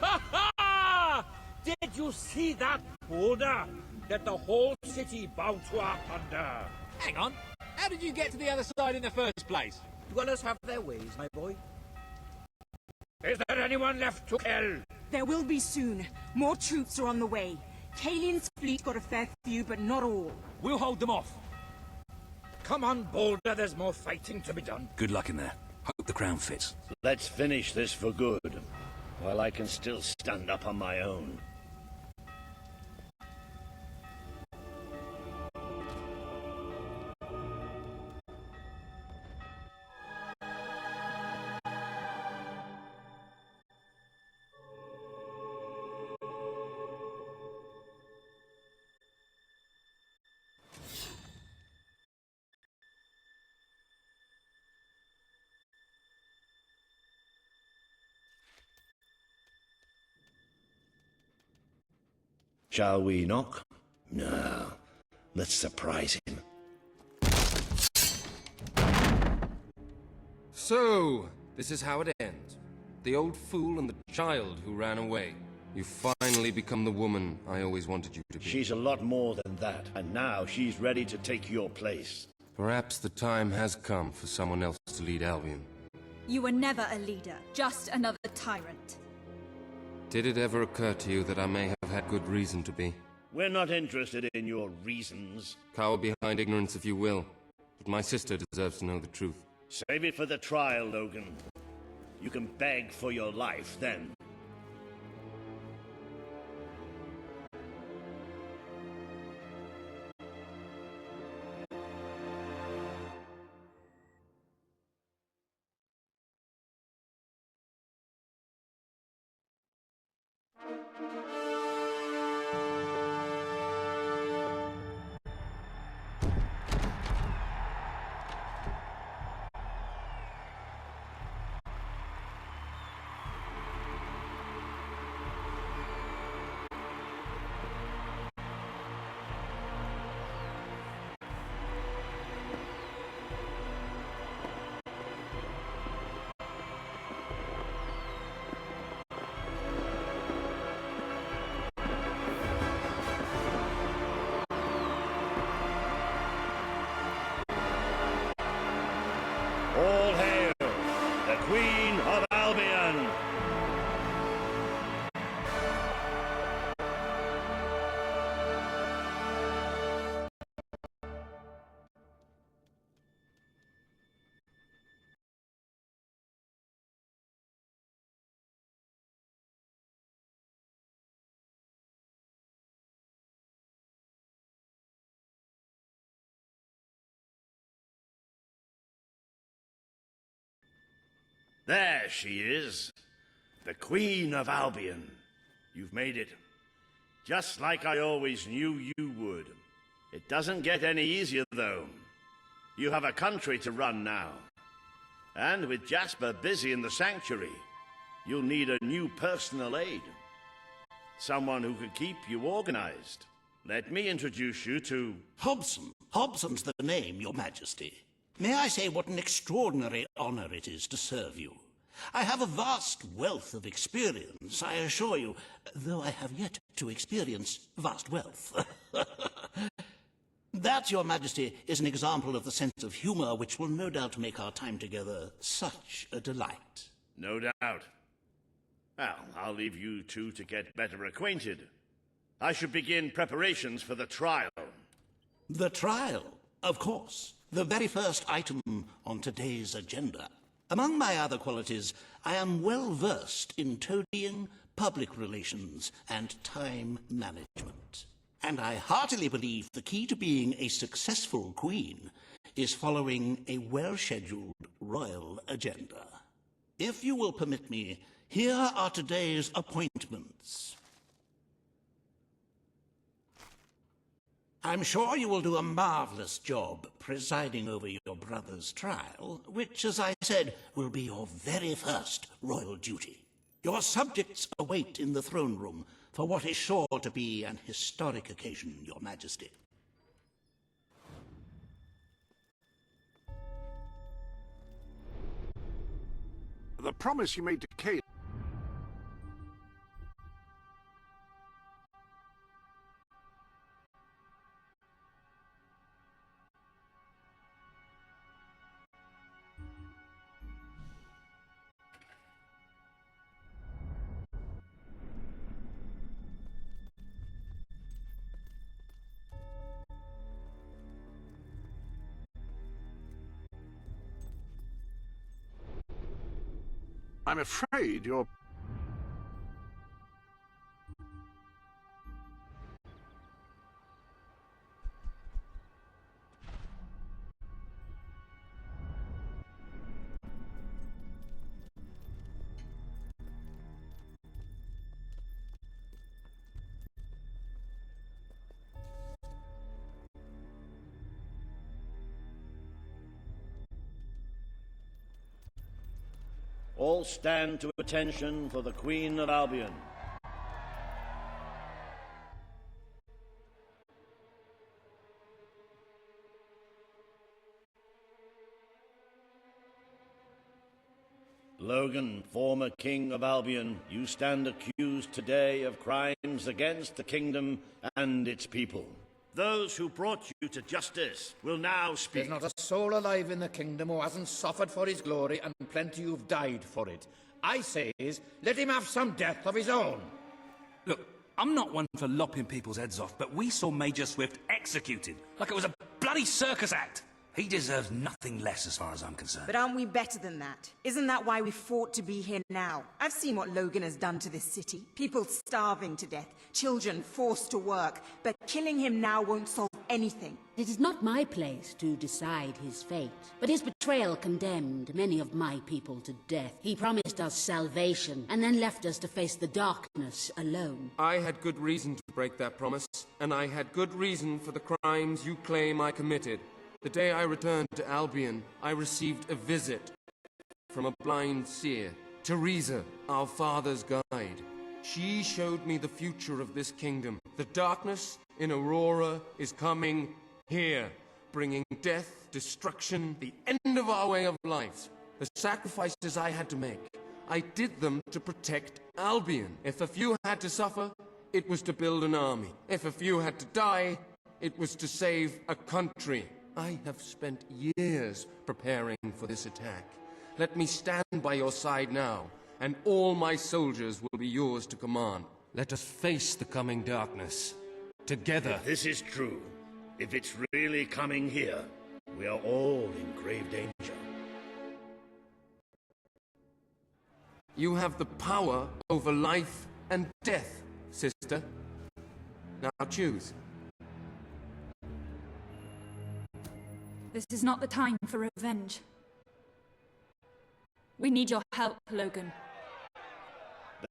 Ha ha! Did you see that border that the whole city bowed to our thunder? Hang on. How did you get to the other side in the first place? Dwellers have their ways, my boy. Is there anyone left to kill? There will be soon. More troops are on the way. Kalian's fleet got a fair few, but not all. We'll hold them off. Come on, Boulder, there's more fighting to be done. Good luck in there. Hope the crown fits. Let's finish this for good, while I can still stand up on my own. Shall we knock? No. Let's surprise him. So, this is how it ends. The old fool and the child who ran away. You finally become the woman I always wanted you to be. She's a lot more than that, and now she's ready to take your place. Perhaps the time has come for someone else to lead Albion. You were never a leader, just another tyrant. Did it ever occur to you that I may have had good reason to be? We're not interested in your reasons. Cower behind ignorance if you will, but my sister deserves to know the truth. Save it for the trial, Logan. You can beg for your life then. All hail the Queen of Albion! There she is, the Queen of Albion. You've made it. Just like I always knew you would. It doesn't get any easier, though. You have a country to run now. And with Jasper busy in the sanctuary, you'll need a new personal aide. Someone who can keep you organized. Let me introduce you to... Hobson. Hobson's the name, Your Majesty. May I say what an extraordinary honor it is to serve you? I have a vast wealth of experience, I assure you, though I have yet to experience vast wealth. That, Your Majesty, is an example of the sense of humor which will no doubt make our time together such a delight. No doubt. Well, I'll leave you two to get better acquainted. I should begin preparations for the trial. The trial, of course. The very first item on today's agenda. Among my other qualities, I am well versed in toadying, public relations, and time management. And I heartily believe the key to being a successful queen is following a well-scheduled royal agenda. If you will permit me, here are today's appointments. I'm sure you will do a marvelous job presiding over your brother's trial, which, as I said, will be your very first royal duty. Your subjects await in the throne room for what is sure to be an historic occasion, Your Majesty. The promise you made to Caleb. I'm afraid you're... All stand to attention for the Queen of Albion. Logan, former King of Albion, you stand accused today of crimes against the kingdom and its people. Those who brought you to justice will now speak. There's not a soul alive in the kingdom who hasn't suffered for his glory, and plenty who've died for it. I say is, let him have some death of his own. Look, I'm not one for lopping people's heads off, but we saw Major Swift executed like it was a bloody circus act. He deserves nothing less as far as I'm concerned. But aren't we better than that? Isn't that why we fought to be here now? I've seen what Logan has done to this city. People starving to death, children forced to work. But killing him now won't solve anything. It is not my place to decide his fate, but his betrayal condemned many of my people to death. He promised us salvation, and then left us to face the darkness alone. I had good reason to break that promise, and I had good reason for the crimes you claim I committed. The day I returned to Albion, I received a visit from a blind seer, Teresa, our father's guide. She showed me the future of this kingdom. The darkness in Aurora is coming here, bringing death, destruction, the end of our way of life. The sacrifices I had to make, I did them to protect Albion. If a few had to suffer, it was to build an army. If a few had to die, it was to save a country. I have spent years preparing for this attack. Let me stand by your side now, and all my soldiers will be yours to command. Let us face the coming darkness, together. If this is true, if it's really coming here, we are all in grave danger. You have the power over life and death, sister. Now choose. This is not the time for revenge. We need your help, Logan.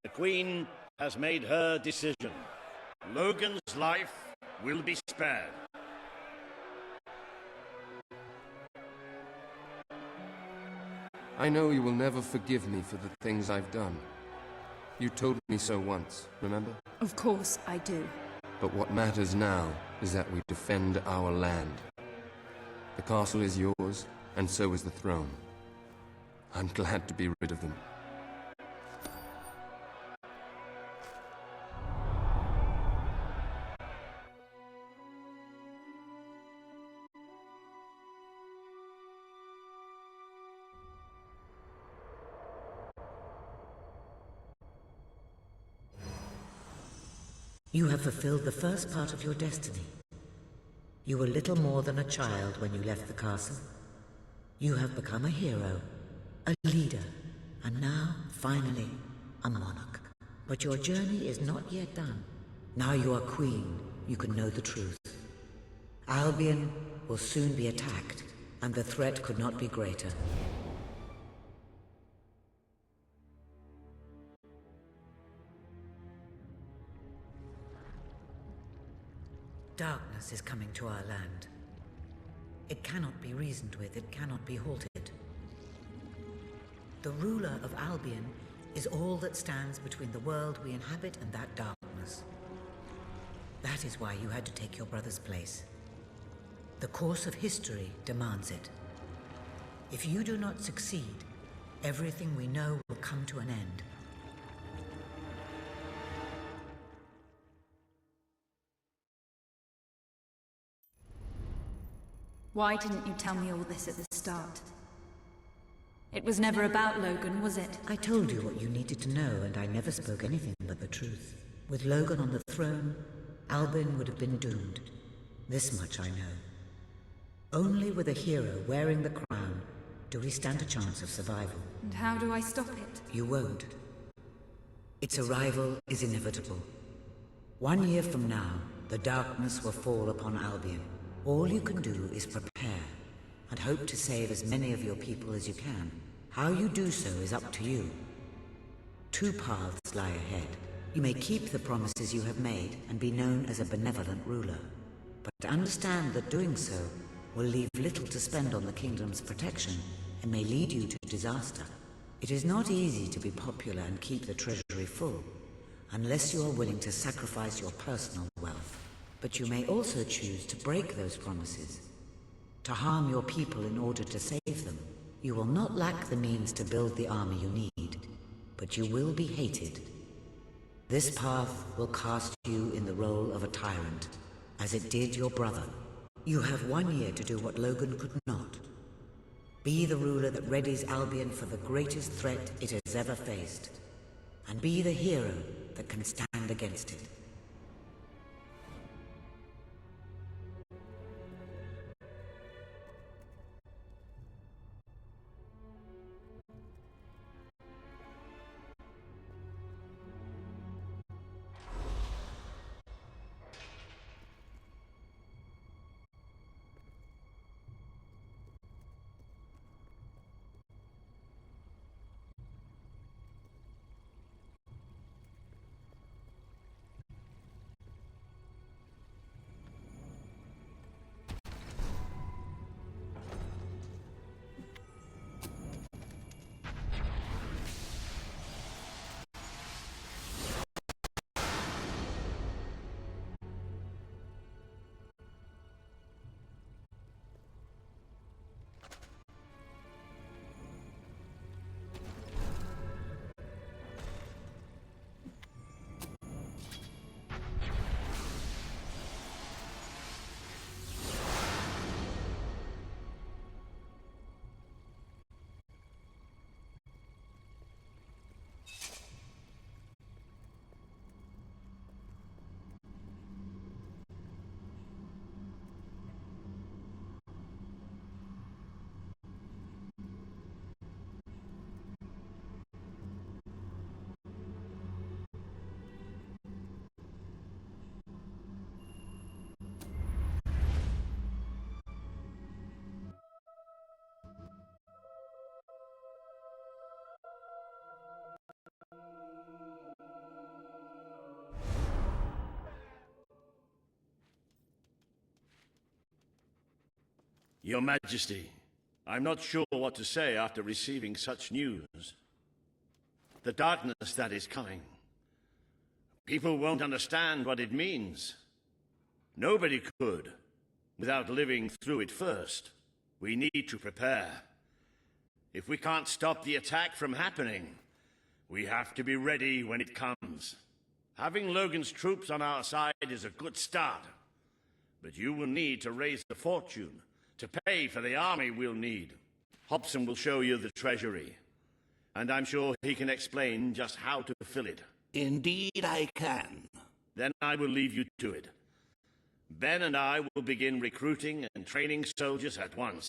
The Queen has made her decision. Logan's life will be spared. I know you will never forgive me for the things I've done. You told me so once, remember? Of course I do. But what matters now is that we defend our land. The castle is yours, and so is the throne. I'm glad to be rid of them. You have fulfilled the first part of your destiny. You were little more than a child when you left the castle. You have become a hero, a leader, and now, finally, a monarch. But your journey is not yet done. Now you are queen, you can know the truth. Albion will soon be attacked, and the threat could not be greater. Darkness is coming to our land. It cannot be reasoned with, it cannot be halted. The ruler of Albion is all that stands between the world we inhabit and that darkness. That is why you had to take your brother's place. The course of history demands it. If you do not succeed, everything we know will come to an end. Why didn't you tell me all this at the start? It was never about Logan, was it? I told you what you needed to know, and I never spoke anything but the truth. With Logan on the throne, Albion would have been doomed. This much I know. Only with a hero wearing the crown do we stand a chance of survival. And how do I stop it? You won't. Its arrival is inevitable. 1 year from now, the darkness will fall upon Albion. All you can do is prepare, and hope to save as many of your people as you can. How you do so is up to you. 2 paths lie ahead. You may keep the promises you have made and be known as a benevolent ruler. But understand that doing so will leave little to spend on the kingdom's protection and may lead you to disaster. It is not easy to be popular and keep the treasury full, unless you are willing to sacrifice your personal wealth. But you may also choose to break those promises, to harm your people in order to save them. You will not lack the means to build the army you need, but you will be hated. This path will cast you in the role of a tyrant, as it did your brother. You have 1 year to do what Logan could not. Be the ruler that readies Albion for the greatest threat it has ever faced, and be the hero that can stand against it. Your Majesty, I'm not sure what to say after receiving such news. The darkness that is coming. People won't understand what it means. Nobody could, without living through it first. We need to prepare. If we can't stop the attack from happening, we have to be ready when it comes. Having Logan's troops on our side is a good start, but you will need to raise the fortune to pay for the army we'll need. Hobson will show you the treasury, and I'm sure he can explain just how to fill it. Indeed I can. Then I will leave you to it. Ben and I will begin recruiting and training soldiers at once.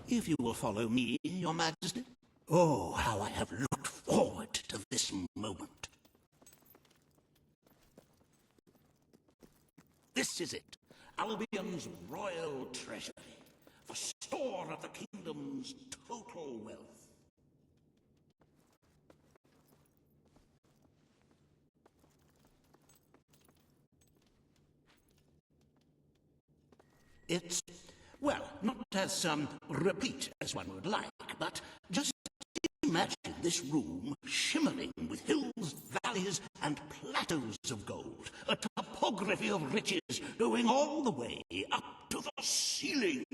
If you will follow me, Your Majesty. Oh, how I have looked forward to this moment. This is it, Albion's royal treasury, the store of the kingdom's total wealth. It's, well, not as replete as one would like, but just imagine this room shimmering with hills, valleys, and plateaus of gold, a topography of riches going all the way up to the ceiling.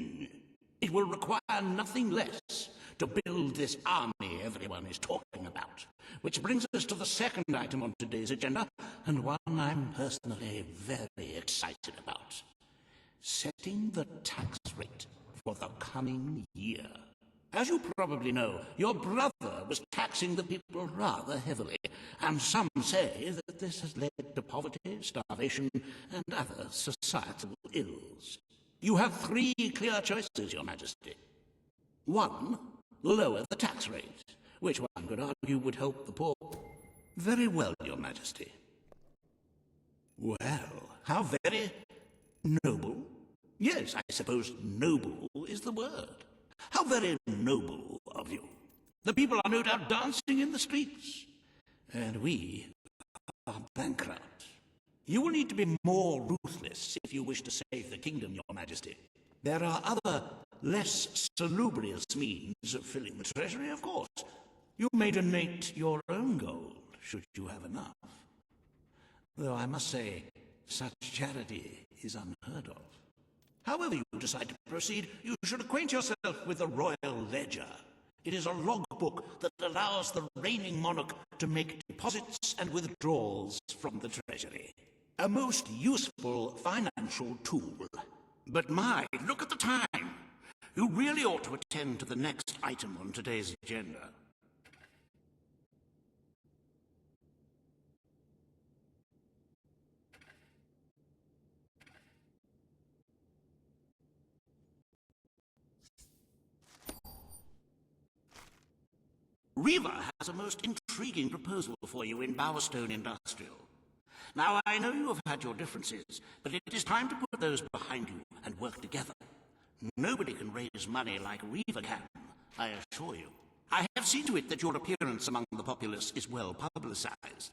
It will require nothing less to build this army everyone is talking about. Which brings us to the second item on today's agenda, and one I'm personally very excited about. Setting the tax rate for the coming year. As you probably know, your brother was taxing the people rather heavily, and some say that this has led to poverty, starvation, and other societal ills. You have three clear choices, Your Majesty. 1. Lower the tax rate, which one could argue would help the poor. Very well, Your Majesty. Well, how very noble. Yes, I suppose noble is the word. How very noble of you. The people are no doubt dancing in the streets. And we are bankrupt. You will need to be more ruthless if you wish to save the kingdom, Your Majesty. There are other, less salubrious means of filling the treasury, of course. You may donate your own gold, should you have enough. Though I must say, such charity is unheard of. However you decide to proceed, you should acquaint yourself with the Royal Ledger. It is a logbook that allows the reigning monarch to make deposits and withdrawals from the treasury. A most useful financial tool. But my, look at the time! You really ought to attend to the next item on today's agenda. Riva has a most intriguing proposal for you in Bowerstone Industrial. Now, I know you have had your differences, but it is time to put those behind you and work together. Nobody can raise money like Riva can, I assure you. I have seen to it that your appearance among the populace is well publicized,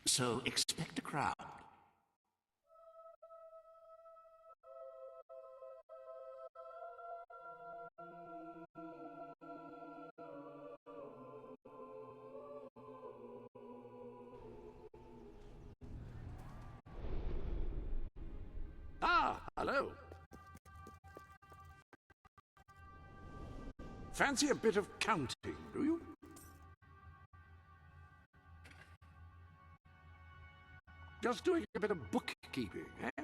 so expect a crowd. Ah, hello. Fancy a bit of counting, do you? Just doing a bit of bookkeeping, eh?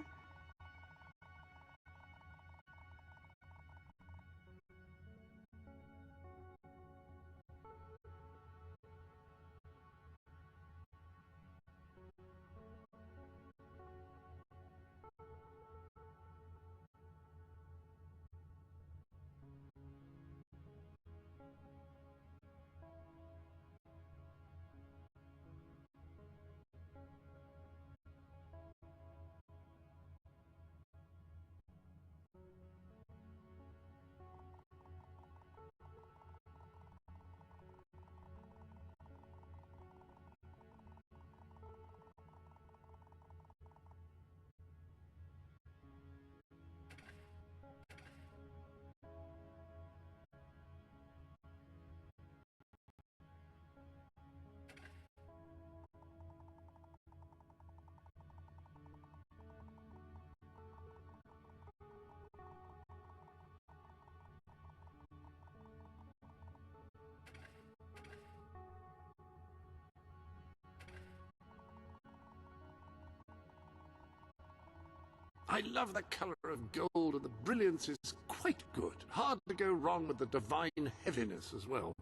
I love the colour of gold, and the brilliance is quite good. Hard to go wrong with the divine heaviness as well.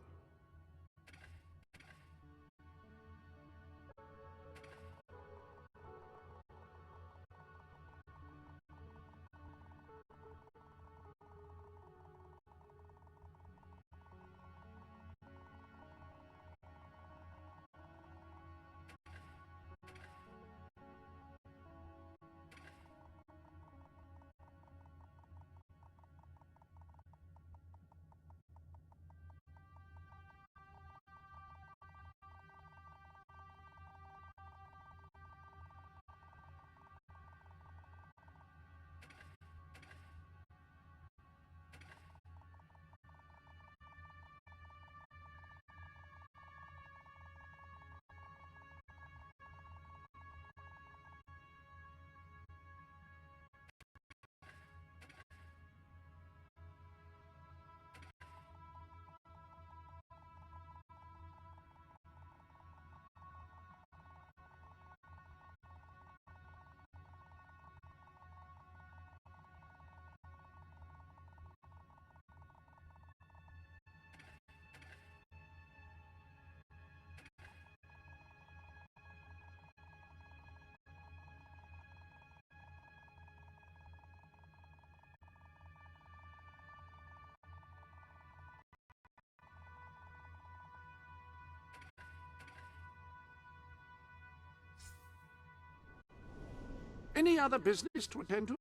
Any other business to attend to?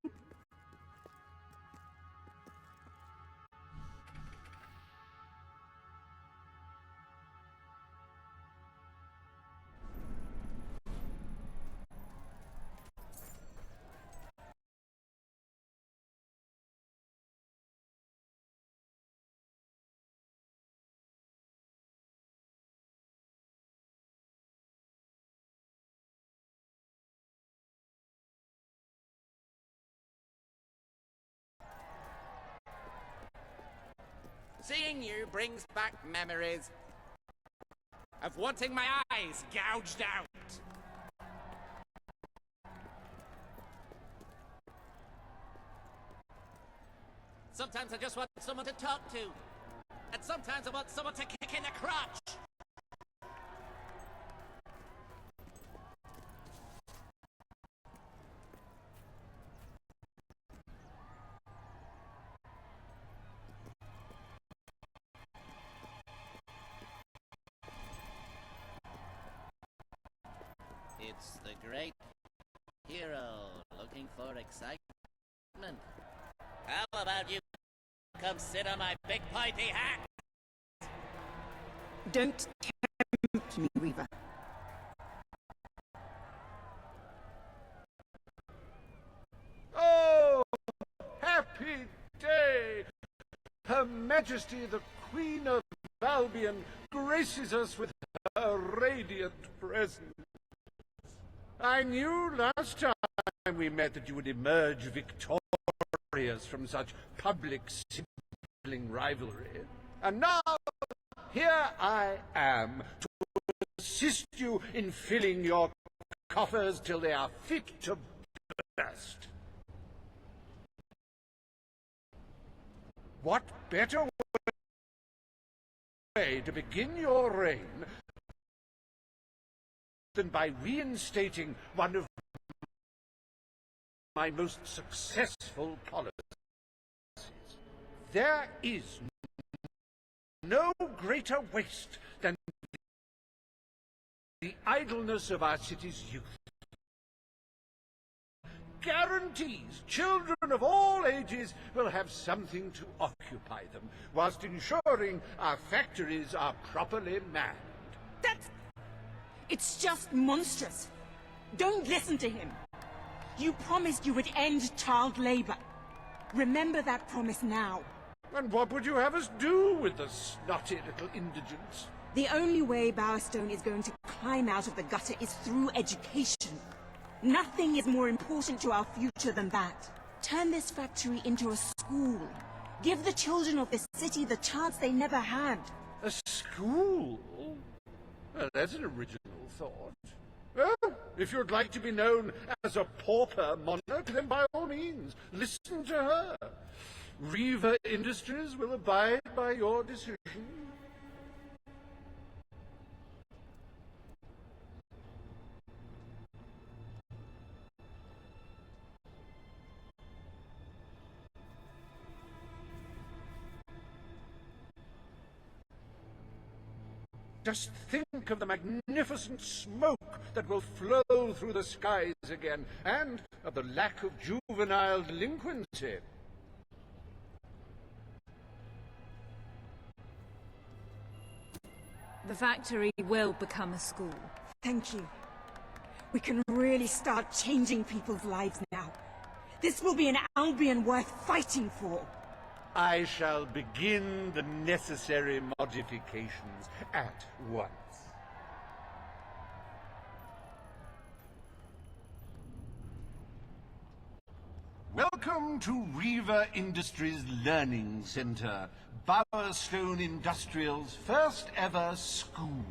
Seeing you brings back memories of wanting my eyes gouged out. Sometimes I just want someone to talk to. And sometimes I want someone to kick in the crotch. It's the great hero looking for excitement. How about you come sit on my big pointy hat? Don't tempt me, Weaver. Oh, happy day! Her Majesty the Queen of Albion graces us with her radiant presence. I knew last time we met that you would emerge victorious from such public sibling rivalry. And now, here I am to assist you in filling your coffers till they are fit to burst. What better way to begin your reign than by reinstating one of my most successful policies? There is no greater waste than the idleness of our city's youth. Guarantees children of all ages will have something to occupy them, whilst ensuring our factories are properly manned. It's just monstrous. Don't listen to him. You promised you would end child labor. Remember that promise now. And what would you have us do with the snotty little indigents? The only way Bowerstone is going to climb out of the gutter is through education. Nothing is more important to our future than that. Turn this factory into a school. Give the children of this city the chance they never had. A school? Well, that's an original thought. Well, If you'd like to be known as a pauper monarch, then by all means, listen to her. Reaver Industries will abide by your decision. Just think of the magnificent smoke that will flow through the skies again, and of the lack of juvenile delinquency. The factory will become a school. Thank you. We can really start changing people's lives now. This will be an Albion worth fighting for. I shall begin the necessary modifications at once. Welcome to Reaver Industries Learning Center, Bowerstone Industrial's first ever school.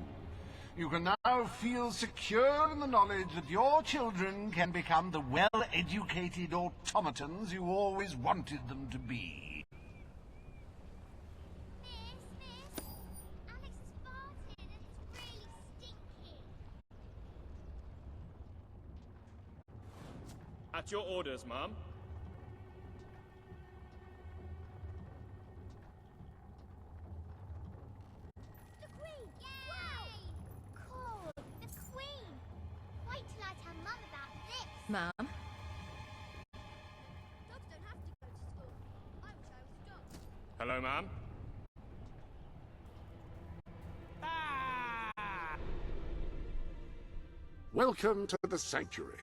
You can now feel secure in the knowledge that your children can become the well-educated automatons you always wanted them to be. At your orders, Mom. The Queen! Wow! Cool! The Queen! Wait till I tell Mum about this! Ma'am? Dogs don't have to go to school. I wish I was a dog. Hello, Ma'am. Welcome to the sanctuary.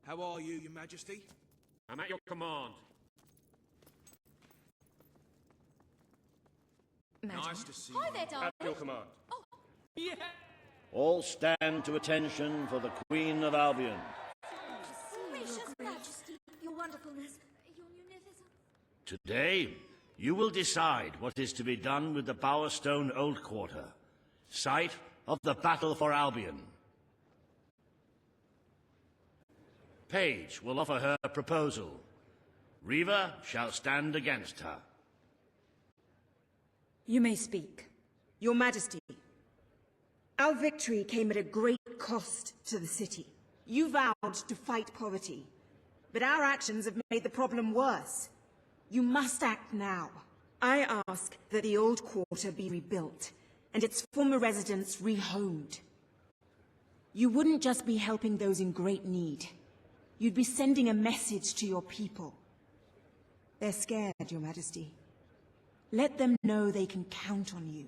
How are you, Your Majesty? I'm at your command. Nice to see you. Hi there, darling. At your command. Oh, yeah. All stand to attention for the Queen of Albion. Gracious Majesty, Your Wonderfulness, Your Munificence. Today, you will decide what is to be done with the Bowerstone Old Quarter, site of the Battle for Albion. Paige will offer her proposal. Reaver shall stand against her. You may speak. Your Majesty, our victory came at a great cost to the city. You vowed to fight poverty, but our actions have made the problem worse. You must act now. I ask that the old quarter be rebuilt, and its former residents rehomed. You wouldn't just be helping those in great need. You'd be sending a message to your people. They're scared, Your Majesty. Let them know they can count on you.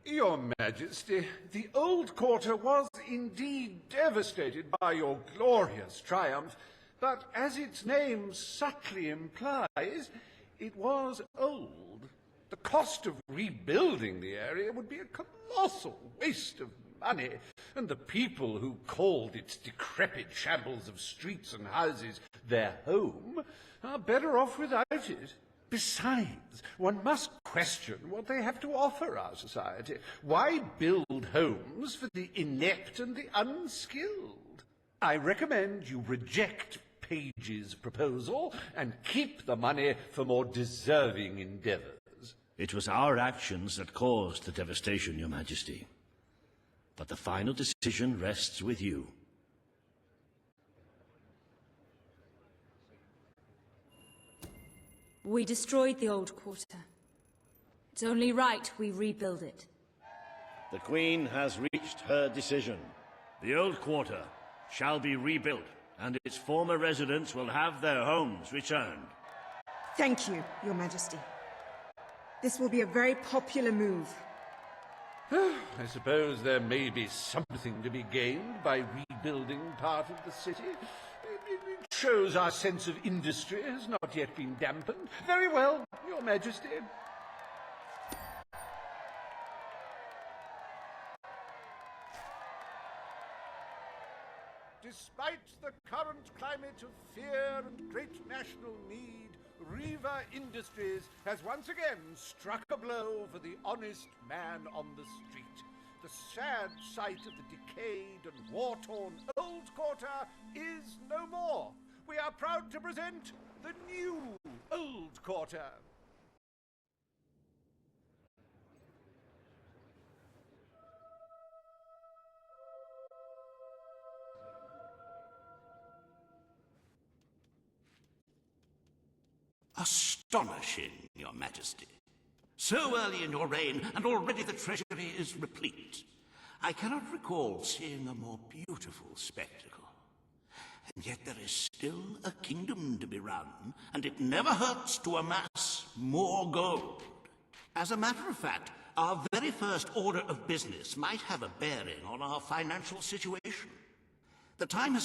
Your Majesty, the old quarter was indeed devastated by your glorious triumph, but as its name subtly implies, it was old. The cost of rebuilding the area would be a colossal waste of money, and the people who called its decrepit shambles of streets and houses their home are better off without it. Besides, one must question what they have to offer our society. Why build homes for the inept and the unskilled? I recommend you reject Paige's proposal and keep the money for more deserving endeavors. It was our actions that caused the devastation, Your Majesty. But the final decision rests with you. We destroyed the old quarter. It's only right we rebuild it. The Queen has reached her decision. The old quarter shall be rebuilt. and its former residents will have their homes returned. Thank you, Your Majesty. This will be a very popular move. I suppose there may be something to be gained by rebuilding part of the city. It shows our sense of industry has not yet been dampened. Very well, Your Majesty. Despite the current climate of fear and great national need, Riva Industries has once again struck a blow for the honest man on the street. The sad sight of the decayed and war-torn Old Quarter is no more. We are proud to present the new Old Quarter. Astonishing, Your Majesty. So early in your reign, and already the treasury is replete. I cannot recall seeing a more beautiful spectacle. And yet there is still a kingdom to be run, and it never hurts to amass more gold. As a matter of fact, our very first order of business might have a bearing on our financial situation. The time has